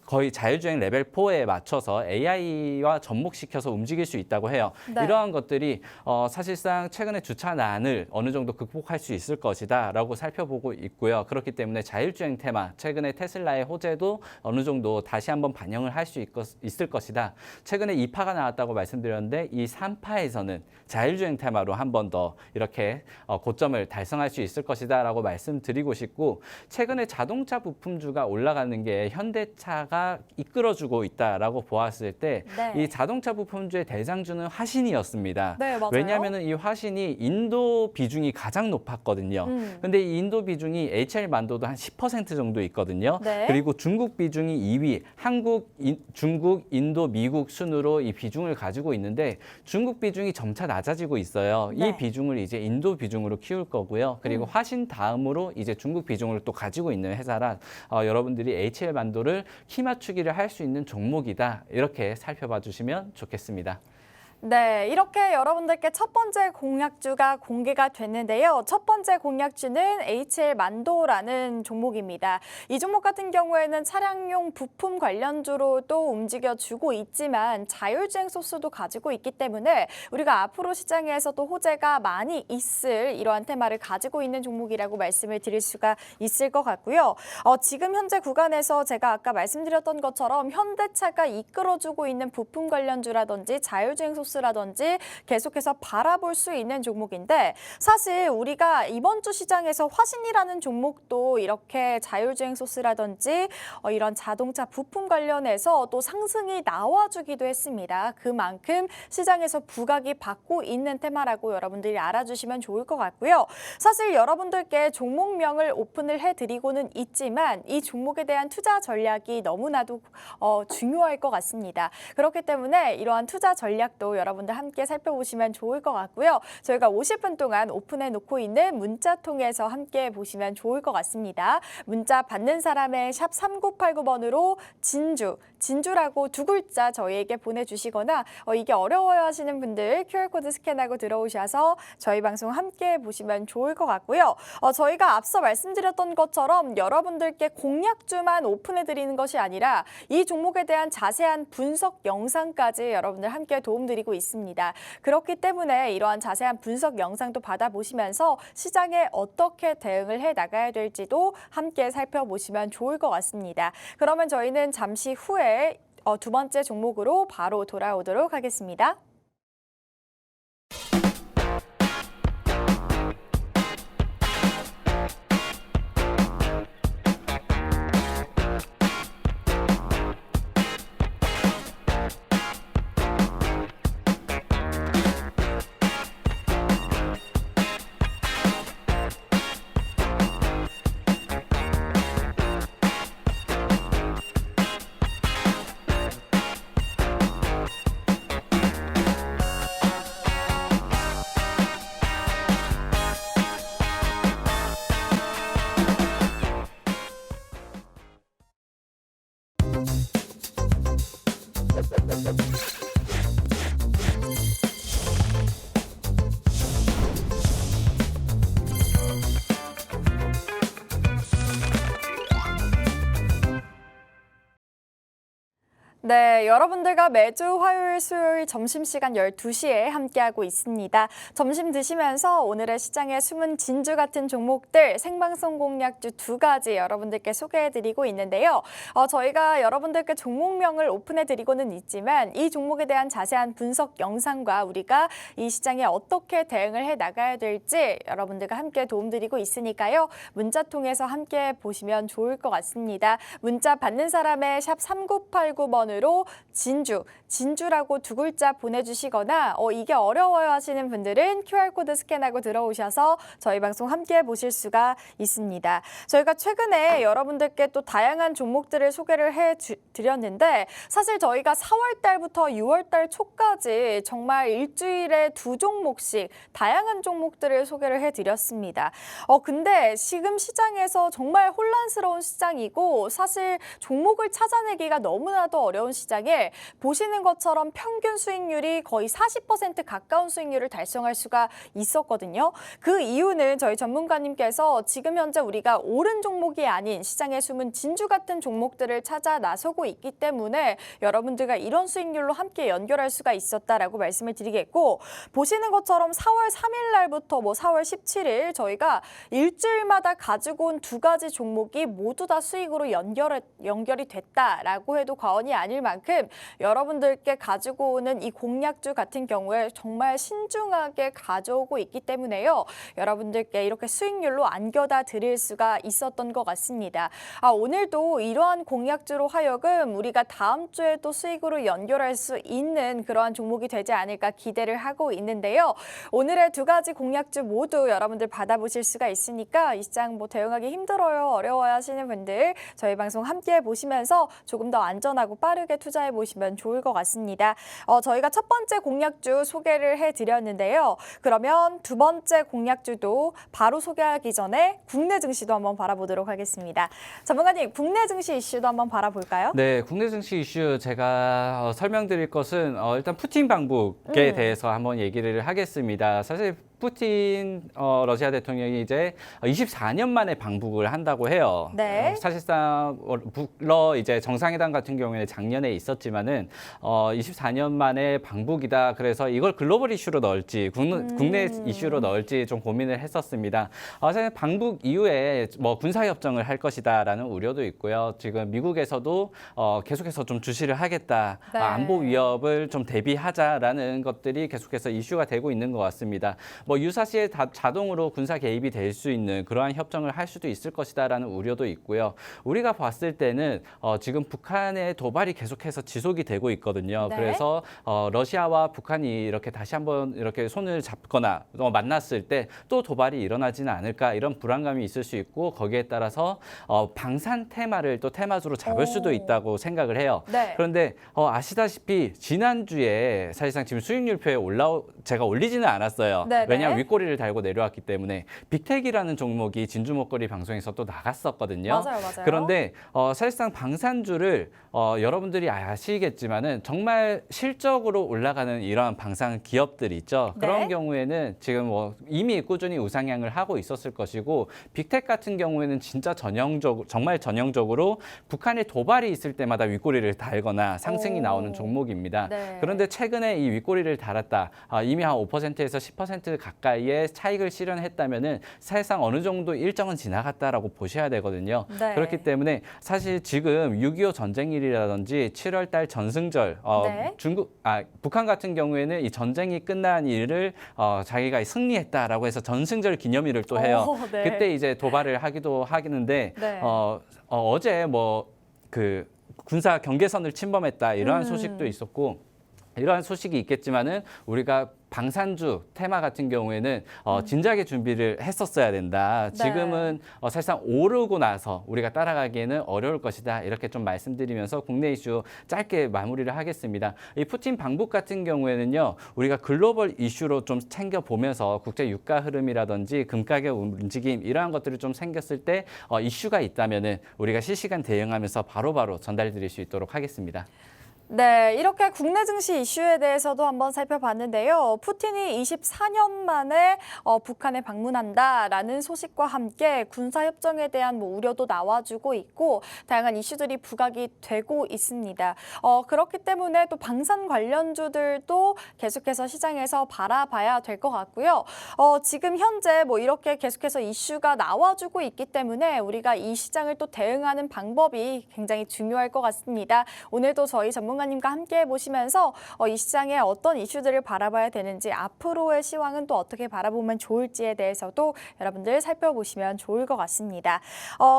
거의 자율주행 레벨 4에 맞춰서 AI와 접목시켜서 움직일 수 있다고 해요. 네. 이러한 것들이 사실상 최근에 주차난을 어느 정도 극복할 수 있을 것이다라고 살펴보고 있고요. 그렇기 때문에 자율주행 테마, 최근에 테슬라의 호재도 어느 정도 다시 한번 반영을 할 수 있을 것이다. 최근에 2파가 나왔다고 말씀드렸는데 이 3파에서는 자율주행 테마로 한 번 더 이렇게 고점을 달성할 수 있을 것이다라고 말씀드리고 싶고 최근에 자동차 부품주가 올라가는 게 현대차가 다 이끌어주고 있다라고 보았을 때 이 네. 자동차 부품주의 대장주는 화신이었습니다. 네, 맞아요. 왜냐하면 이 화신이 인도 비중이 가장 높았거든요. 근데 이 인도 비중이 HL 만도도 한 10% 정도 있거든요. 네. 그리고 중국 비중이 2위, 중국, 인도, 미국 순으로 이 비중을 가지고 있는데 중국 비중이 점차 낮아지고 있어요. 네. 이 비중을 이제 인도 비중으로 키울 거고요. 그리고 화신 다음으로 이제 중국 비중을 또 가지고 있는 회사라 여러분들이 HL 만도를 키 맞추기를 할 수 있는 종목이다. 이렇게 살펴봐 주시면 좋겠습니다. 네, 이렇게 여러분들께 첫 번째 공약주가 공개가 됐는데요. 첫 번째 공약주는 HL 만도라는 종목입니다. 이 종목 같은 경우에는 차량용 부품 관련주로 또 움직여주고 있지만 자율주행 소스도 가지고 있기 때문에 우리가 앞으로 시장에서 또 호재가 많이 있을 이러한 테마를 가지고 있는 종목이라고 말씀을 드릴 수가 있을 것 같고요. 지금 현재 구간에서 제가 아까 말씀드렸던 것처럼 현대차가 이끌어주고 있는 부품 관련주라든지 자율주행 소스 라든지 계속해서 바라볼 수 있는 종목인데 사실 우리가 이번 주 시장에서 화신이라는 종목도 이렇게 자율주행 소스라든지 이런 자동차 부품 관련해서 또 상승이 나와주기도 했습니다. 그만큼 시장에서 부각이 받고 있는 테마라고 여러분들이 알아주시면 좋을 것 같고요. 사실 여러분들께 종목명을 오픈을 해드리고는 있지만 이 종목에 대한 투자 전략이 너무나도 중요할 것 같습니다. 그렇기 때문에 이러한 투자 전략도 여러분들 함께 살펴보시면 좋을 것 같고요. 저희가 50분 동안 오픈해 놓고 있는 문자 통해서 함께 보시면 좋을 것 같습니다. 문자 받는 사람의 샵 3989번으로 진주라고 두 글자 저희에게 보내주시거나 이게 어려워요 하시는 분들 QR코드 스캔하고 들어오셔서 저희 방송 함께 보시면 좋을 것 같고요. 저희가 앞서 말씀드렸던 것처럼 여러분들께 공약주만 오픈해 드리는 것이 아니라 이 종목에 대한 자세한 분석 영상까지 여러분들 함께 도움드리고 있습니다. 그렇기 때문에 이러한 자세한 분석 영상도 받아보시면서 시장에 어떻게 대응을 해 나가야 될지도 함께 살펴보시면 좋을 것 같습니다. 그러면 저희는 잠시 후에 두 번째 종목으로 바로 돌아오도록 하겠습니다. 네, 여러분들과 매주 화요일, 수요일 점심시간 12시에 함께하고 있습니다. 점심 드시면서 오늘의 시장의 숨은 진주 같은 종목들 생방송 공략주 두 가지 여러분들께 소개해드리고 있는데요. 저희가 여러분들께 종목명을 오픈해드리고는 있지만 이 종목에 대한 자세한 분석 영상과 우리가 이 시장에 어떻게 대응을 해 나가야 될지 여러분들과 함께 도움드리고 있으니까요. 문자 통해서 함께 보시면 좋을 것 같습니다. 문자 받는 사람의 샵 3989번으로 진주라고 두 글자 보내주시거나 이게 어려워요 하시는 분들은 QR코드 스캔하고 들어오셔서 저희 방송 함께 보실 수가 있습니다. 저희가 최근에 여러분들께 또 다양한 종목들을 소개를 해드렸는데 사실 저희가 4월 달부터 6월 달 초까지 정말 일주일에 두 종목씩 다양한 종목들을 소개를 해드렸습니다. 근데 지금 시장에서 정말 혼란스러운 시장이고 사실 종목을 찾아내기가 너무나도 어려운 시장에 보시는 것처럼 평균 수익률이 거의 40% 가까운 수익률을 달성할 수가 있었거든요. 그 이유는 저희 전문가님께서 지금 현재 우리가 오른 종목이 아닌 시장에 숨은 진주 같은 종목들을 찾아 나서고 있기 때문에 여러분들과 이런 수익률로 함께 연결할 수가 있었다라고 말씀을 드리겠고 보시는 것처럼 4월 3일 날부터 4월 17일 저희가 일주일마다 가지고 온 두 가지 종목이 모두 다 수익으로 연결이 됐다라고 해도 과언이 아닙니다. 아닐 만큼 여러분들께 가지고 오는 이 공약주 같은 경우에 정말 신중하게 가져오고 있기 때문에요. 여러분들께 이렇게 수익률로 안겨다 드릴 수가 있었던 것 같습니다. 오늘도 이러한 공약주로 하여금 우리가 다음 주에도 수익으로 연결할 수 있는 그러한 종목이 되지 않을까 기대를 하고 있는데요. 오늘의 두 가지 공약주 모두 여러분들 받아보실 수가 있으니까 이 시장 뭐 대응하기 힘들어요, 어려워요 하시는 분들 저희 방송 함께 보시면서 조금 더 안전하고 빠르게 투자해 보시면 좋을 것 같습니다. 저희가 첫 번째 공약주 소개를 해드렸는데요. 그러면 두 번째 공약주도 바로 소개하기 전에 국내 증시도 한번 바라보도록 하겠습니다. 전문가님, 국내 증시 이슈도 한번 바라볼까요? 네, 국내 증시 이슈 제가 설명드릴 것은 일단 푸틴 방북에 대해서 한번 얘기를 하겠습니다. 사실 푸틴 러시아 대통령이 이제 24년 만에 방북을 한다고 해요. 네. 사실상 물론 이제 정상회담 같은 경우에는 작년에 있었지만은 24년 만에 방북이다. 그래서 이걸 글로벌 이슈로 넣을지 국내 이슈로 넣을지 좀 고민을 했었습니다. 사실 방북 이후에 뭐 군사 협정을 할 것이다라는 우려도 있고요. 지금 미국에서도 계속해서 좀 주시를 하겠다. 네. 안보 위협을 좀 대비하자라는 것들이 계속해서 이슈가 되고 있는 것 같습니다. 뭐 유사시에 자동으로 군사 개입이 될 수 있는 그러한 협정을 할 수도 있을 것이다라는 우려도 있고요. 우리가 봤을 때는 지금 북한의 도발이 계속해서 지속이 되고 있거든요. 네. 그래서 러시아와 북한이 이렇게 다시 한번 이렇게 손을 잡거나 만났을 때 또 도발이 일어나지는 않을까 이런 불안감이 있을 수 있고 거기에 따라서 방산 테마를 또 테마주로 잡을 수도 있다고 생각을 해요. 네. 그런데 아시다시피 지난주에 사실상 지금 수익률표에 제가 올리지는 않았어요. 네네. 왜냐하면 윗꼬리를 달고 내려왔기 때문에 빅텍이라는 종목이 진주 먹거리 방송에서 또 나갔었거든요. 맞아요. 그런데 사실상 방산주를 여러분들이 아시겠지만은 정말 실적으로 올라가는 이러한 방산 기업들이 있죠. 네. 그런 경우에는 지금 뭐 이미 꾸준히 우상향을 하고 있었을 것이고 빅텍 같은 경우에는 진짜 정말 전형적으로 북한의 도발이 있을 때마다 윗꼬리를 달거나 상승이 나오는 종목입니다. 네. 그런데 최근에 이 윗꼬리를 달았다. 이미 한 5%에서 10% 가까이의 차익을 실현했다면은 사실상 어느 정도 일정은 지나갔다라고 보셔야 되거든요. 네. 그렇기 때문에 사실 지금 6.25 전쟁일이라든지 7월달 전승절 네. 북한 같은 경우에는 이 전쟁이 끝난 일을 자기가 승리했다라고 해서 전승절 기념일을 또 해요. 네. 그때 이제 도발을 하기도 하겠는데 네. 어제 뭐 그 군사 경계선을 침범했다 이러한 소식도 있었고 이러한 소식이 있겠지만은 우리가 방산주 테마 같은 경우에는 진작에 준비를 했었어야 된다. 네. 지금은 사실상 오르고 나서 우리가 따라가기에는 어려울 것이다. 이렇게 좀 말씀드리면서 국내 이슈 짧게 마무리를 하겠습니다. 이 푸틴 방북 같은 경우에는요. 우리가 글로벌 이슈로 좀 챙겨보면서 국제 유가 흐름이라든지 금가격 움직임 이러한 것들이 좀 생겼을 때 이슈가 있다면은 우리가 실시간 대응하면서 바로바로 전달드릴 수 있도록 하겠습니다. 네, 이렇게 국내 증시 이슈에 대해서도 한번 살펴봤는데요. 푸틴이 24년 만에 북한에 방문한다라는 소식과 함께 군사협정에 대한 뭐 우려도 나와주고 있고 다양한 이슈들이 부각이 되고 있습니다. 그렇기 때문에 또 방산 관련주들도 계속해서 시장에서 바라봐야 될 것 같고요. 지금 현재 뭐 이렇게 계속해서 이슈가 나와주고 있기 때문에 우리가 이 시장을 또 대응하는 방법이 굉장히 중요할 것 같습니다. 오늘도 저희 전문가님과 함께 보시면서 이 시장에 어떤 이슈들을 바라봐야 되는지 앞으로의 시황은 또 어떻게 바라보면 좋을지에 대해서도 여러분들 살펴보시면 좋을 것 같습니다.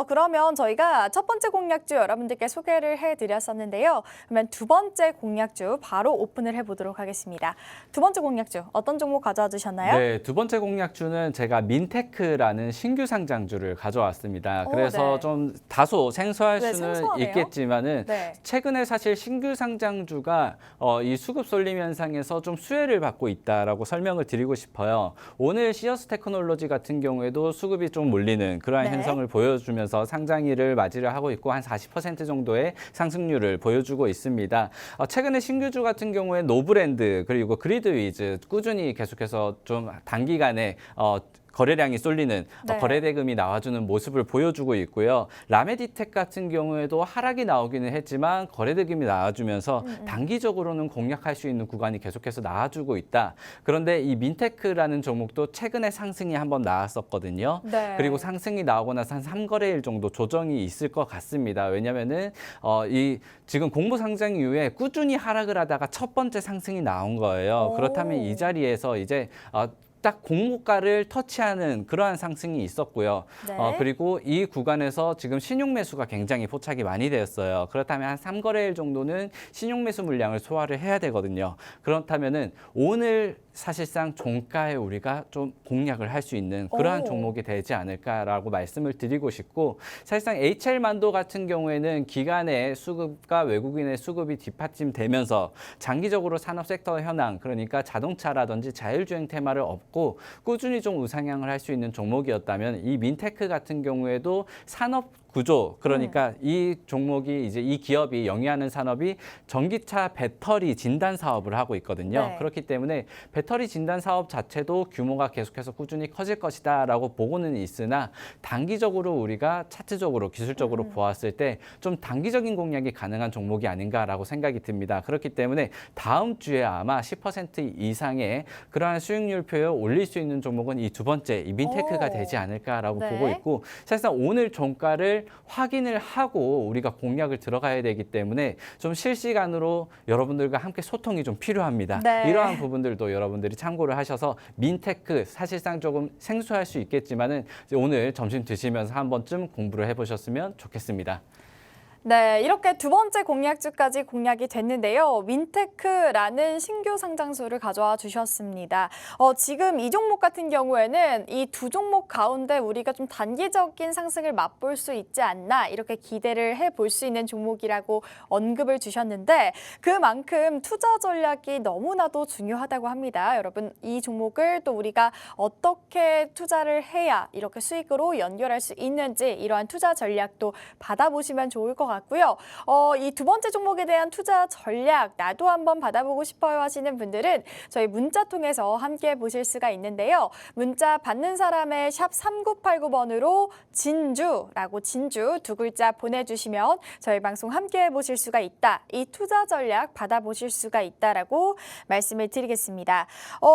그러면 저희가 첫 번째 공약주 여러분들께 소개를 해드렸었는데요. 그러면 두 번째 공약주 바로 오픈을 해보도록 하겠습니다. 두 번째 공약주 어떤 종목 가져와 주셨나요? 네, 두 번째 공약주는 제가 민테크라는 신규 상장주를 가져왔습니다. 그래서 네. 좀 다소 생소할 네, 수는 생소하네요. 있겠지만은 네. 최근에 사실 신규 상장주가 이 수급 쏠림 현상에서 좀 수혜를 받고 있다라고 설명을 드리고 싶어요. 오늘 시어스 테크놀로지 같은 경우에도 수급이 좀 몰리는 그러한 네. 현상을 보여주면서 상장일을 맞이를 하고 있고 한 40% 정도의 상승률을 보여주고 있습니다. 최근에 신규주 같은 경우에 노브랜드 그리고 그리드위즈 꾸준히 계속해서 좀 단기간에 거래량이 쏠리는 네. 거래 대금이 나와주는 모습을 보여주고 있고요. 라메디텍 같은 경우에도 하락이 나오기는 했지만 거래 대금이 나와주면서 단기적으로는 공략할 수 있는 구간이 계속해서 나와주고 있다. 그런데 이 민테크라는 종목도 최근에 상승이 한번 나왔었거든요. 네. 그리고 상승이 나오고 나서 한 3거래일 정도 조정이 있을 것 같습니다. 왜냐면은 이 지금 공모 상장 이후에 꾸준히 하락을 하다가 첫 번째 상승이 나온 거예요. 오. 그렇다면 이 자리에서 이제 딱 공모가를 터치하는 그러한 상승이 있었고요. 네. 그리고 이 구간에서 지금 신용 매수가 굉장히 포착이 많이 되었어요. 그렇다면 한 3거래일 정도는 신용 매수 물량을 소화를 해야 되거든요. 그렇다면은 오늘 사실상 종가에 우리가 좀 공략을 할 수 있는 그러한 오. 종목이 되지 않을까라고 말씀을 드리고 싶고, 사실상 HL만도 같은 경우에는 기관의 수급과 외국인의 수급이 뒷받침되면서 장기적으로 산업 섹터 현황, 그러니까 자동차라든지 자율주행 테마를 업고 꾸준히 좀 우상향을 할 수 있는 종목이었다면, 이 민테크 같은 경우에도 산업 구조, 그러니까 이 종목이 이제 이 기업이 영위하는 산업이 전기차 배터리 진단 사업을 하고 있거든요. 네. 그렇기 때문에 배터리 진단 사업 자체도 규모가 계속해서 꾸준히 커질 것이다라고 보고는 있으나, 단기적으로 우리가 차트적으로 기술적으로 보았을 때 좀 단기적인 공략이 가능한 종목이 아닌가라고 생각이 듭니다. 그렇기 때문에 다음 주에 아마 10% 이상의 그러한 수익률표를 올릴 수 있는 종목은 이 두 번째 이 민테크가 오. 되지 않을까라고 네. 보고 있고, 사실상 오늘 종가를 확인을 하고 우리가 공략을 들어가야 되기 때문에 좀 실시간으로 여러분들과 함께 소통이 좀 필요합니다. 네. 이러한 부분들도 여러분들이 참고를 하셔서, 민테크 사실상 조금 생소할 수 있겠지만은 오늘 점심 드시면서 한 번쯤 공부를 해보셨으면 좋겠습니다. 네, 이렇게 두 번째 공략주까지 공략이 됐는데요. 민테크라는 신규 상장수를 가져와 주셨습니다. 지금 이 종목 같은 경우에는 이 두 종목 가운데 우리가 좀 단기적인 상승을 맛볼 수 있지 않나, 이렇게 기대를 해볼 수 있는 종목이라고 언급을 주셨는데, 그만큼 투자 전략이 너무나도 중요하다고 합니다. 여러분, 이 종목을 또 우리가 어떻게 투자를 해야 이렇게 수익으로 연결할 수 있는지, 이러한 투자 전략도 받아보시면 좋을 것 같고요. 이 두 번째 종목에 대한 투자 전략 나도 한번 받아보고 싶어요 하시는 분들은 저희 문자 통해서 함께 보실 수가 있는데요. 문자 받는 사람의 샵 3989번으로 진주라고 진주 두 글자 보내주시면 저희 방송 함께 보실 수가 있다. 이 투자 전략 받아보실 수가 있다라고 말씀을 드리겠습니다.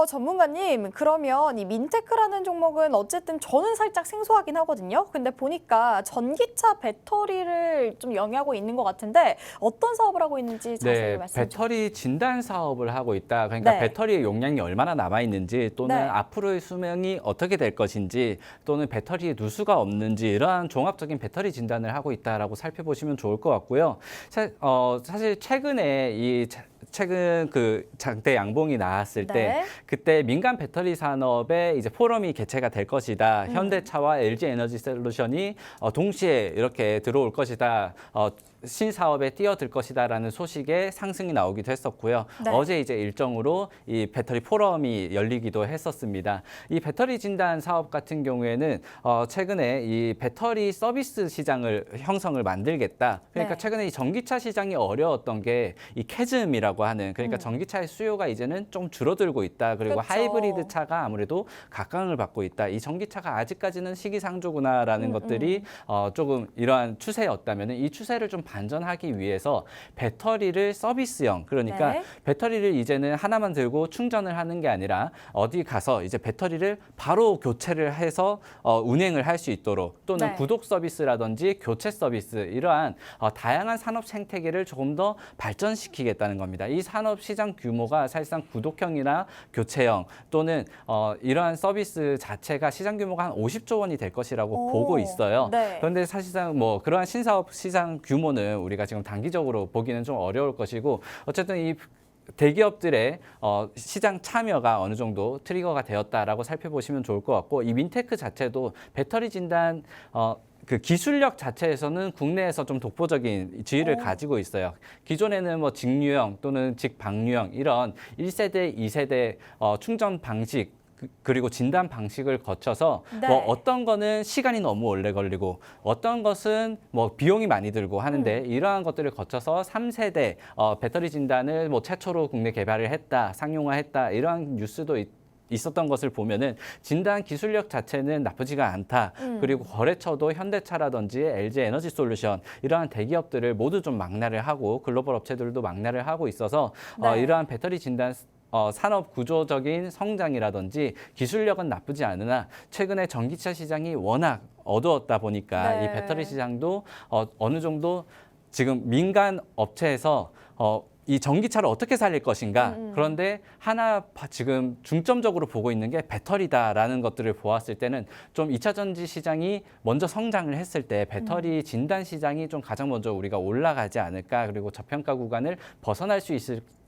전문가님, 그러면 이 민테크라는 종목은 어쨌든 저는 살짝 생소하긴 하거든요. 근데 보니까 전기차 배터리를 좀 영위하고 있는 것 같은데 어떤 사업을 하고 있는지 자세히 말씀 좀. 배터리 진단 사업을 하고 있다. 그러니까 네. 배터리의 용량이 얼마나 남아 있는지, 또는 네. 앞으로의 수명이 어떻게 될 것인지, 또는 배터리에 누수가 없는지, 이러한 종합적인 배터리 진단을 하고 있다라고 살펴보시면 좋을 것 같고요. 사실 최근 그 장대 양봉이 나왔을 때, 네. 그때 민간 배터리 산업에 이제 포럼이 개최가 될 것이다. 현대차와 LG 에너지 솔루션이 동시에 이렇게 들어올 것이다. 신사업에 뛰어들 것이다라는 소식에 상승이 나오기도 했었고요. 네. 어제 이제 일정으로 이 배터리 포럼이 열리기도 했었습니다. 이 배터리 진단 사업 같은 경우에는 최근에 이 배터리 서비스 시장을 형성을 만들겠다. 그러니까 네. 최근에 이 전기차 시장이 어려웠던 게 이 캐즘이라고 하는, 그러니까 전기차의 수요가 이제는 좀 줄어들고 있다. 그리고 그렇죠. 하이브리드 차가 아무래도 각광을 받고 있다. 이 전기차가 아직까지는 시기상조구나라는 것들이 조금 이러한 추세였다면, 이 추세를 좀 반전하기 위해서 배터리를 서비스형, 그러니까 네. 배터리를 이제는 하나만 들고 충전을 하는 게 아니라 어디 가서 이제 배터리를 바로 교체를 해서 운행을 할 수 있도록, 또는 네. 구독 서비스라든지 교체 서비스, 이러한 다양한 산업 생태계를 조금 더 발전시키겠다는 겁니다. 이 산업 시장 규모가 사실상 구독형이나 교체형, 또는 이러한 서비스 자체가 시장 규모가 한 50조 원이 될 것이라고 오, 보고 있어요. 네. 그런데 사실상 뭐 그러한 신사업 시장 규모는 우리가 지금 단기적으로 보기는 좀 어려울 것이고, 어쨌든 이 대기업들의 시장 참여가 어느 정도 트리거가 되었다라고 살펴보시면 좋을 것 같고, 이 민테크 자체도 배터리 진단 그 기술력 자체에서는 국내에서 좀 독보적인 지위를 가지고 있어요. 기존에는 뭐 직류형 또는 직방류형, 이런 1세대, 2세대 충전 방식, 그리고 진단 방식을 거쳐서 네. 뭐 어떤 거는 시간이 너무 오래 걸리고, 어떤 것은 뭐 비용이 많이 들고 하는데, 이러한 것들을 거쳐서 3세대 배터리 진단을 뭐 최초로 국내 개발을 했다, 상용화했다, 이러한 뉴스도 있었던 것을 보면은 진단 기술력 자체는 나쁘지가 않다. 그리고 거래처도 현대차라든지 LG 에너지 솔루션 이러한 대기업들을 모두 좀 망라를 하고 글로벌 업체들도 망라를 하고 있어서 네. 이러한 배터리 진단 산업 구조적인 성장이라든지 기술력은 나쁘지 않으나 최근에 전기차 시장이 워낙 어두웠다 보니까 네. 이 배터리 시장도 어느 정도 지금 민간 업체에서 이 전기차를 어떻게 살릴 것인가. 그런데 하나 지금 중점적으로 보고 있는 게 배터리다라는 것들을 보았을 때는 좀 2차 전지 시장이 먼저 성장을 했을 때 배터리 진단 시장이 좀 가장 먼저 우리가 올라가지 않을까. 그리고 저평가 구간을 벗어날 수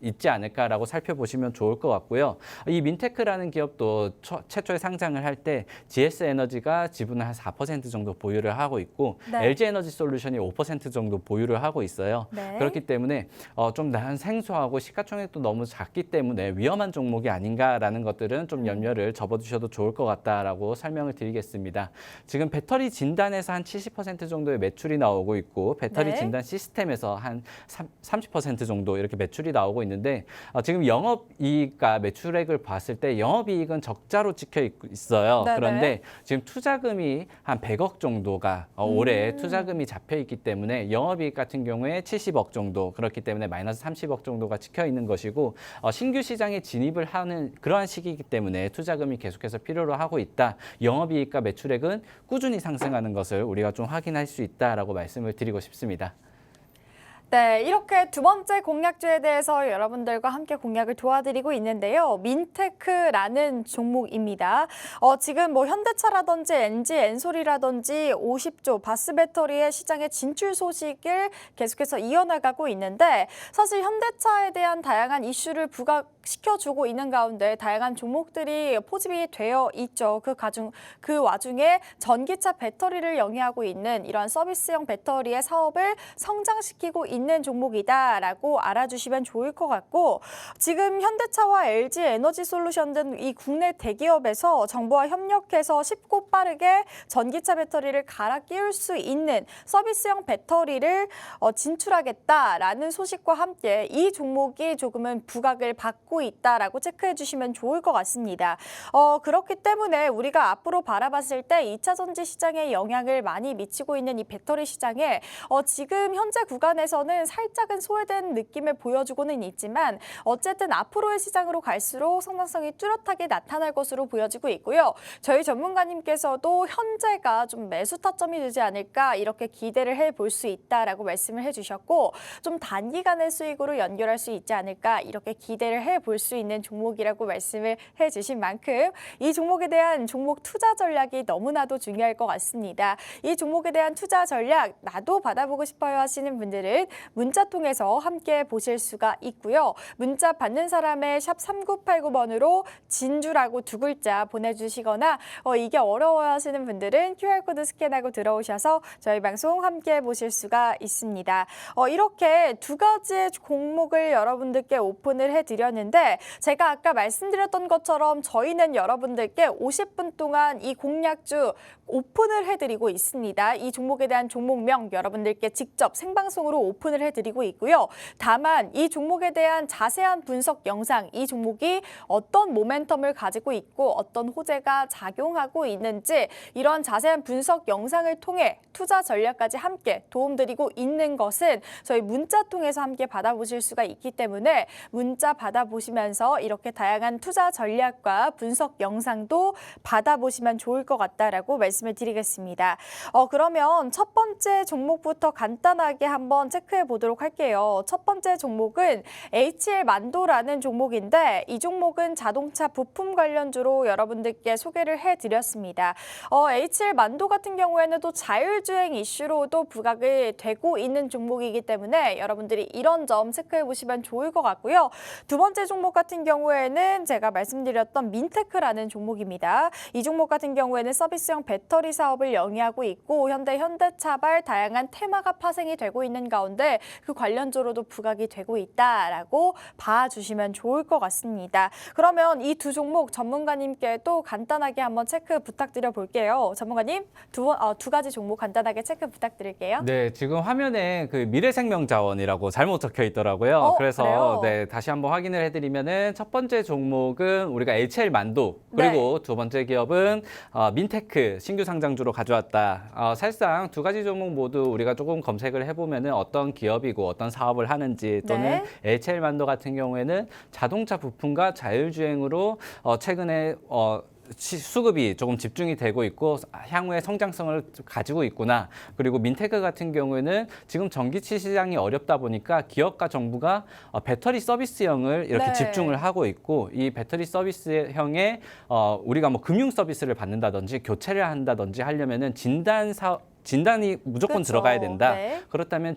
있지 않을까라고 살펴보시면 좋을 것 같고요. 이 민테크라는 기업도 최초에 상장을 할 때 GS 에너지가 지분을 한 4% 정도 보유를 하고 있고 네. LG 에너지 솔루션이 5% 정도 보유를 하고 있어요. 네. 그렇기 때문에 좀 생소하고 시가총액도 너무 작기 때문에 위험한 종목이 아닌가라는 것들은 좀 염려를 접어두셔도 좋을 것 같다라고 설명을 드리겠습니다. 지금 배터리 진단에서 한 70% 정도의 매출이 나오고 있고 배터리 네. 진단 시스템에서 한 30% 정도 이렇게 매출이 나오고 있는데 지금 영업이익과 매출액을 봤을 때 영업이익은 적자로 찍혀 있어요. 네네. 그런데 지금 투자금이 한 100억 정도가 올해 투자금이 잡혀 있기 때문에 영업이익 같은 경우에 70억 정도 그렇기 때문에 마이너스 30억 정도가 찍혀 있는 것이고 신규 시장에 진입을 하는 그러한 시기이기 때문에 투자금이 계속해서 필요로 하고 있다. 영업이익과 매출액은 꾸준히 상승하는 것을 우리가 좀 확인할 수 있다라고 말씀을 드리고 싶습니다. 네, 이렇게 두 번째 공략주에 대해서 여러분들과 함께 공략을 도와드리고 있는데요. 민테크라는 종목입니다. 지금 뭐 현대차라든지 NG, 엔솔이라든지 50조 바스 배터리의 시장에 진출 소식을 계속해서 이어나가고 있는데 사실 현대차에 대한 다양한 이슈를 부각시켜주고 있는 가운데 다양한 종목들이 포집이 되어 있죠. 그 와중에 전기차 배터리를 영위하고 있는 이러한 서비스형 배터리의 사업을 성장시키고 있는 종목이다라고 알아주시면 좋을 것 같고 지금 현대차와 LG 에너지 솔루션 등 이 국내 대기업에서 정부와 협력해서 쉽고 빠르게 전기차 배터리를 갈아 끼울 수 있는 서비스형 배터리를 진출하겠다라는 소식과 함께 이 종목이 조금은 부각을 받고 있다라고 체크해 주시면 좋을 것 같습니다. 그렇기 때문에 우리가 앞으로 바라봤을 때 2차 전지 시장에 영향을 많이 미치고 있는 이 배터리 시장에 지금 현재 구간에서는 살짝은 소외된 느낌을 보여주고는 있지만 어쨌든 앞으로의 시장으로 갈수록 성장성이 뚜렷하게 나타날 것으로 보여지고 있고요. 저희 전문가님께서도 현재가 좀 매수 타점이 되지 않을까 이렇게 기대를 해볼 수 있다라고 말씀을 해주셨고 좀 단기간의 수익으로 연결할 수 있지 않을까 이렇게 기대를 해볼 수 있는 종목이라고 말씀을 해주신 만큼 이 종목에 대한 종목 투자 전략이 너무나도 중요할 것 같습니다. 이 종목에 대한 투자 전략 나도 받아보고 싶어요 하시는 분들은 문자 통해서 함께 보실 수가 있고요. 문자 받는 사람의 샵 3989번으로 진주라고 두 글자 보내주시거나 이게 어려워 하시는 분들은 QR코드 스캔하고 들어오셔서 저희 방송 함께 보실 수가 있습니다. 이렇게 두 가지의 종목을 여러분들께 오픈을 해드렸는데 제가 아까 말씀드렸던 것처럼 저희는 여러분들께 50분 동안 이 공략주 오픈을 해드리고 있습니다. 이 종목에 대한 종목명 여러분들께 직접 생방송으로 오픈을 해드리고 있고요. 다만 이 종목에 대한 자세한 분석 영상, 이 종목이 어떤 모멘텀을 가지고 있고 어떤 호재가 작용하고 있는지 이런 자세한 분석 영상을 통해 투자 전략까지 함께 도움드리고 있는 것은 저희 문자 통해서 함께 받아보실 수가 있기 때문에 문자 받아보시면서 이렇게 다양한 투자 전략과 분석 영상도 받아보시면 좋을 것 같다라고 말씀을 드리겠습니다. 그러면 첫 번째 종목부터 간단하게 한번 체크해 보도록 할게요. 첫 번째 종목은 HL 만도라는 종목인데 이 종목은 자동차 부품 관련주로 여러분들께 소개를 해드렸습니다. HL 만도 같은 경우에는 또 자율주행 이슈로도 부각이 되고 있는 종목이기 때문에 여러분들이 이런 점 체크해 보시면 좋을 것 같고요. 두 번째 종목 같은 경우에는 제가 말씀드렸던 민테크라는 종목입니다. 이 종목 같은 경우에는 서비스형 배터리 사업을 영위하고 있고 현대차발 다양한 테마가 파생이 되고 있는 가운데 있는데 그 관련주로도 부각이 되고 있다라고 봐주시면 좋을 것 같습니다. 그러면 이 두 종목 전문가님께 또 간단하게 한번 체크 부탁드려 볼게요. 전문가님, 두 가지 종목 간단하게 체크 부탁드릴게요. 네, 지금 화면에 그 미래생명자원이라고 잘못 적혀 있더라고요. 그래서 그래요? 네, 다시 한번 확인을 해드리면은 첫 번째 종목은 우리가 HL만도, 그리고 두 번째 기업은 민테크 신규 상장주로 가져왔다. 사실상 두 가지 종목 모두 우리가 조금 검색을 해보면은 어떤 기업이고 어떤 사업을 하는지, 또는 HL만도 같은 경우에는 자동차 부품과 자율주행으로 최근에 수급이 조금 집중이 되고 있고 향후의 성장성을 가지고 있구나. 그리고 민테크 같은 경우에는 지금 전기차 시장이 어렵다 보니까 기업과 정부가 배터리 서비스형을 이렇게 집중을 하고 있고, 이 배터리 서비스형에 우리가 뭐 금융 서비스를 받는다든지 교체를 한다든지 하려면은 진단이 무조건 들어가야 된다. 그렇다면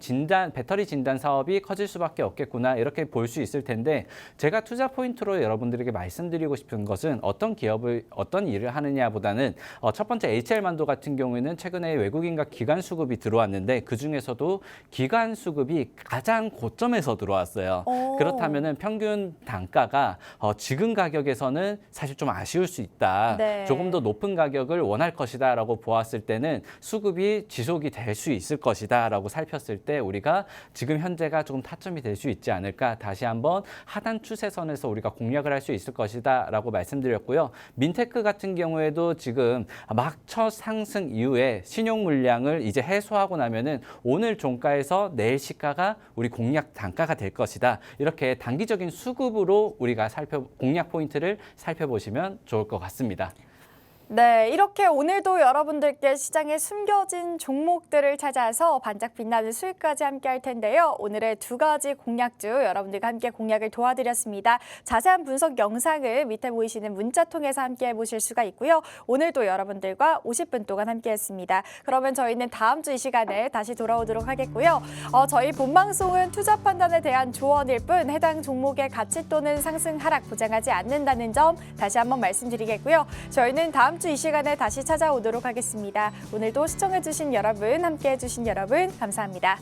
배터리 진단 사업이 커질 수밖에 없겠구나, 이렇게 볼 수 있을 텐데, 제가 투자 포인트로 여러분들에게 말씀드리고 싶은 것은 어떤 일을 하느냐보다는 첫 번째 HL만도 같은 경우에는 최근에 외국인과 기관 수급이 들어왔는데 그 중에서도 기관 수급이 가장 고점에서 들어왔어요. 그렇다면은 평균 단가가 지금 가격에서는 사실 좀 아쉬울 수 있다. 조금 더 높은 가격을 원할 것이다라고 보았을 때는 수급이 지속이 될 수 있을 것이다라고 살폈을 때 우리가 지금 현재가 조금 타점이 될 수 있지 않을까, 다시 한번 하단 추세선에서 우리가 공략을 할 수 있을 것이다라고 말씀드렸고요. 민테크 같은 경우에도 지금 막 첫 상승 이후에 신용 물량을 이제 해소하고 나면은 오늘 종가에서 내일 시가가 우리 공략 단가가 될 것이다. 이렇게 단기적인 수급으로 우리가 공략 포인트를 살펴보시면 좋을 것 같습니다. 네, 이렇게 오늘도 여러분들께 시장에 숨겨진 종목들을 찾아서 반짝 빛나는 수익까지 함께 할 텐데요. 오늘의 두 가지 공략주 여러분들과 함께 공략을 도와드렸습니다. 자세한 분석 영상을 밑에 보이시는 문자 통해서 함께 해보실 수가 있고요. 오늘도 여러분들과 50분 동안 함께 했습니다. 그러면 저희는 다음 주 이 시간에 다시 돌아오도록 하겠고요. 저희 본방송은 투자 판단에 대한 조언일 뿐 해당 종목의 가치 또는 상승 하락 보장하지 않는다는 점 다시 한번 말씀드리겠고요. 저희는 다음 주 이 시간에 다시 찾아오도록 하겠습니다. 오늘도 시청해주신 여러분, 함께해주신 여러분 감사합니다.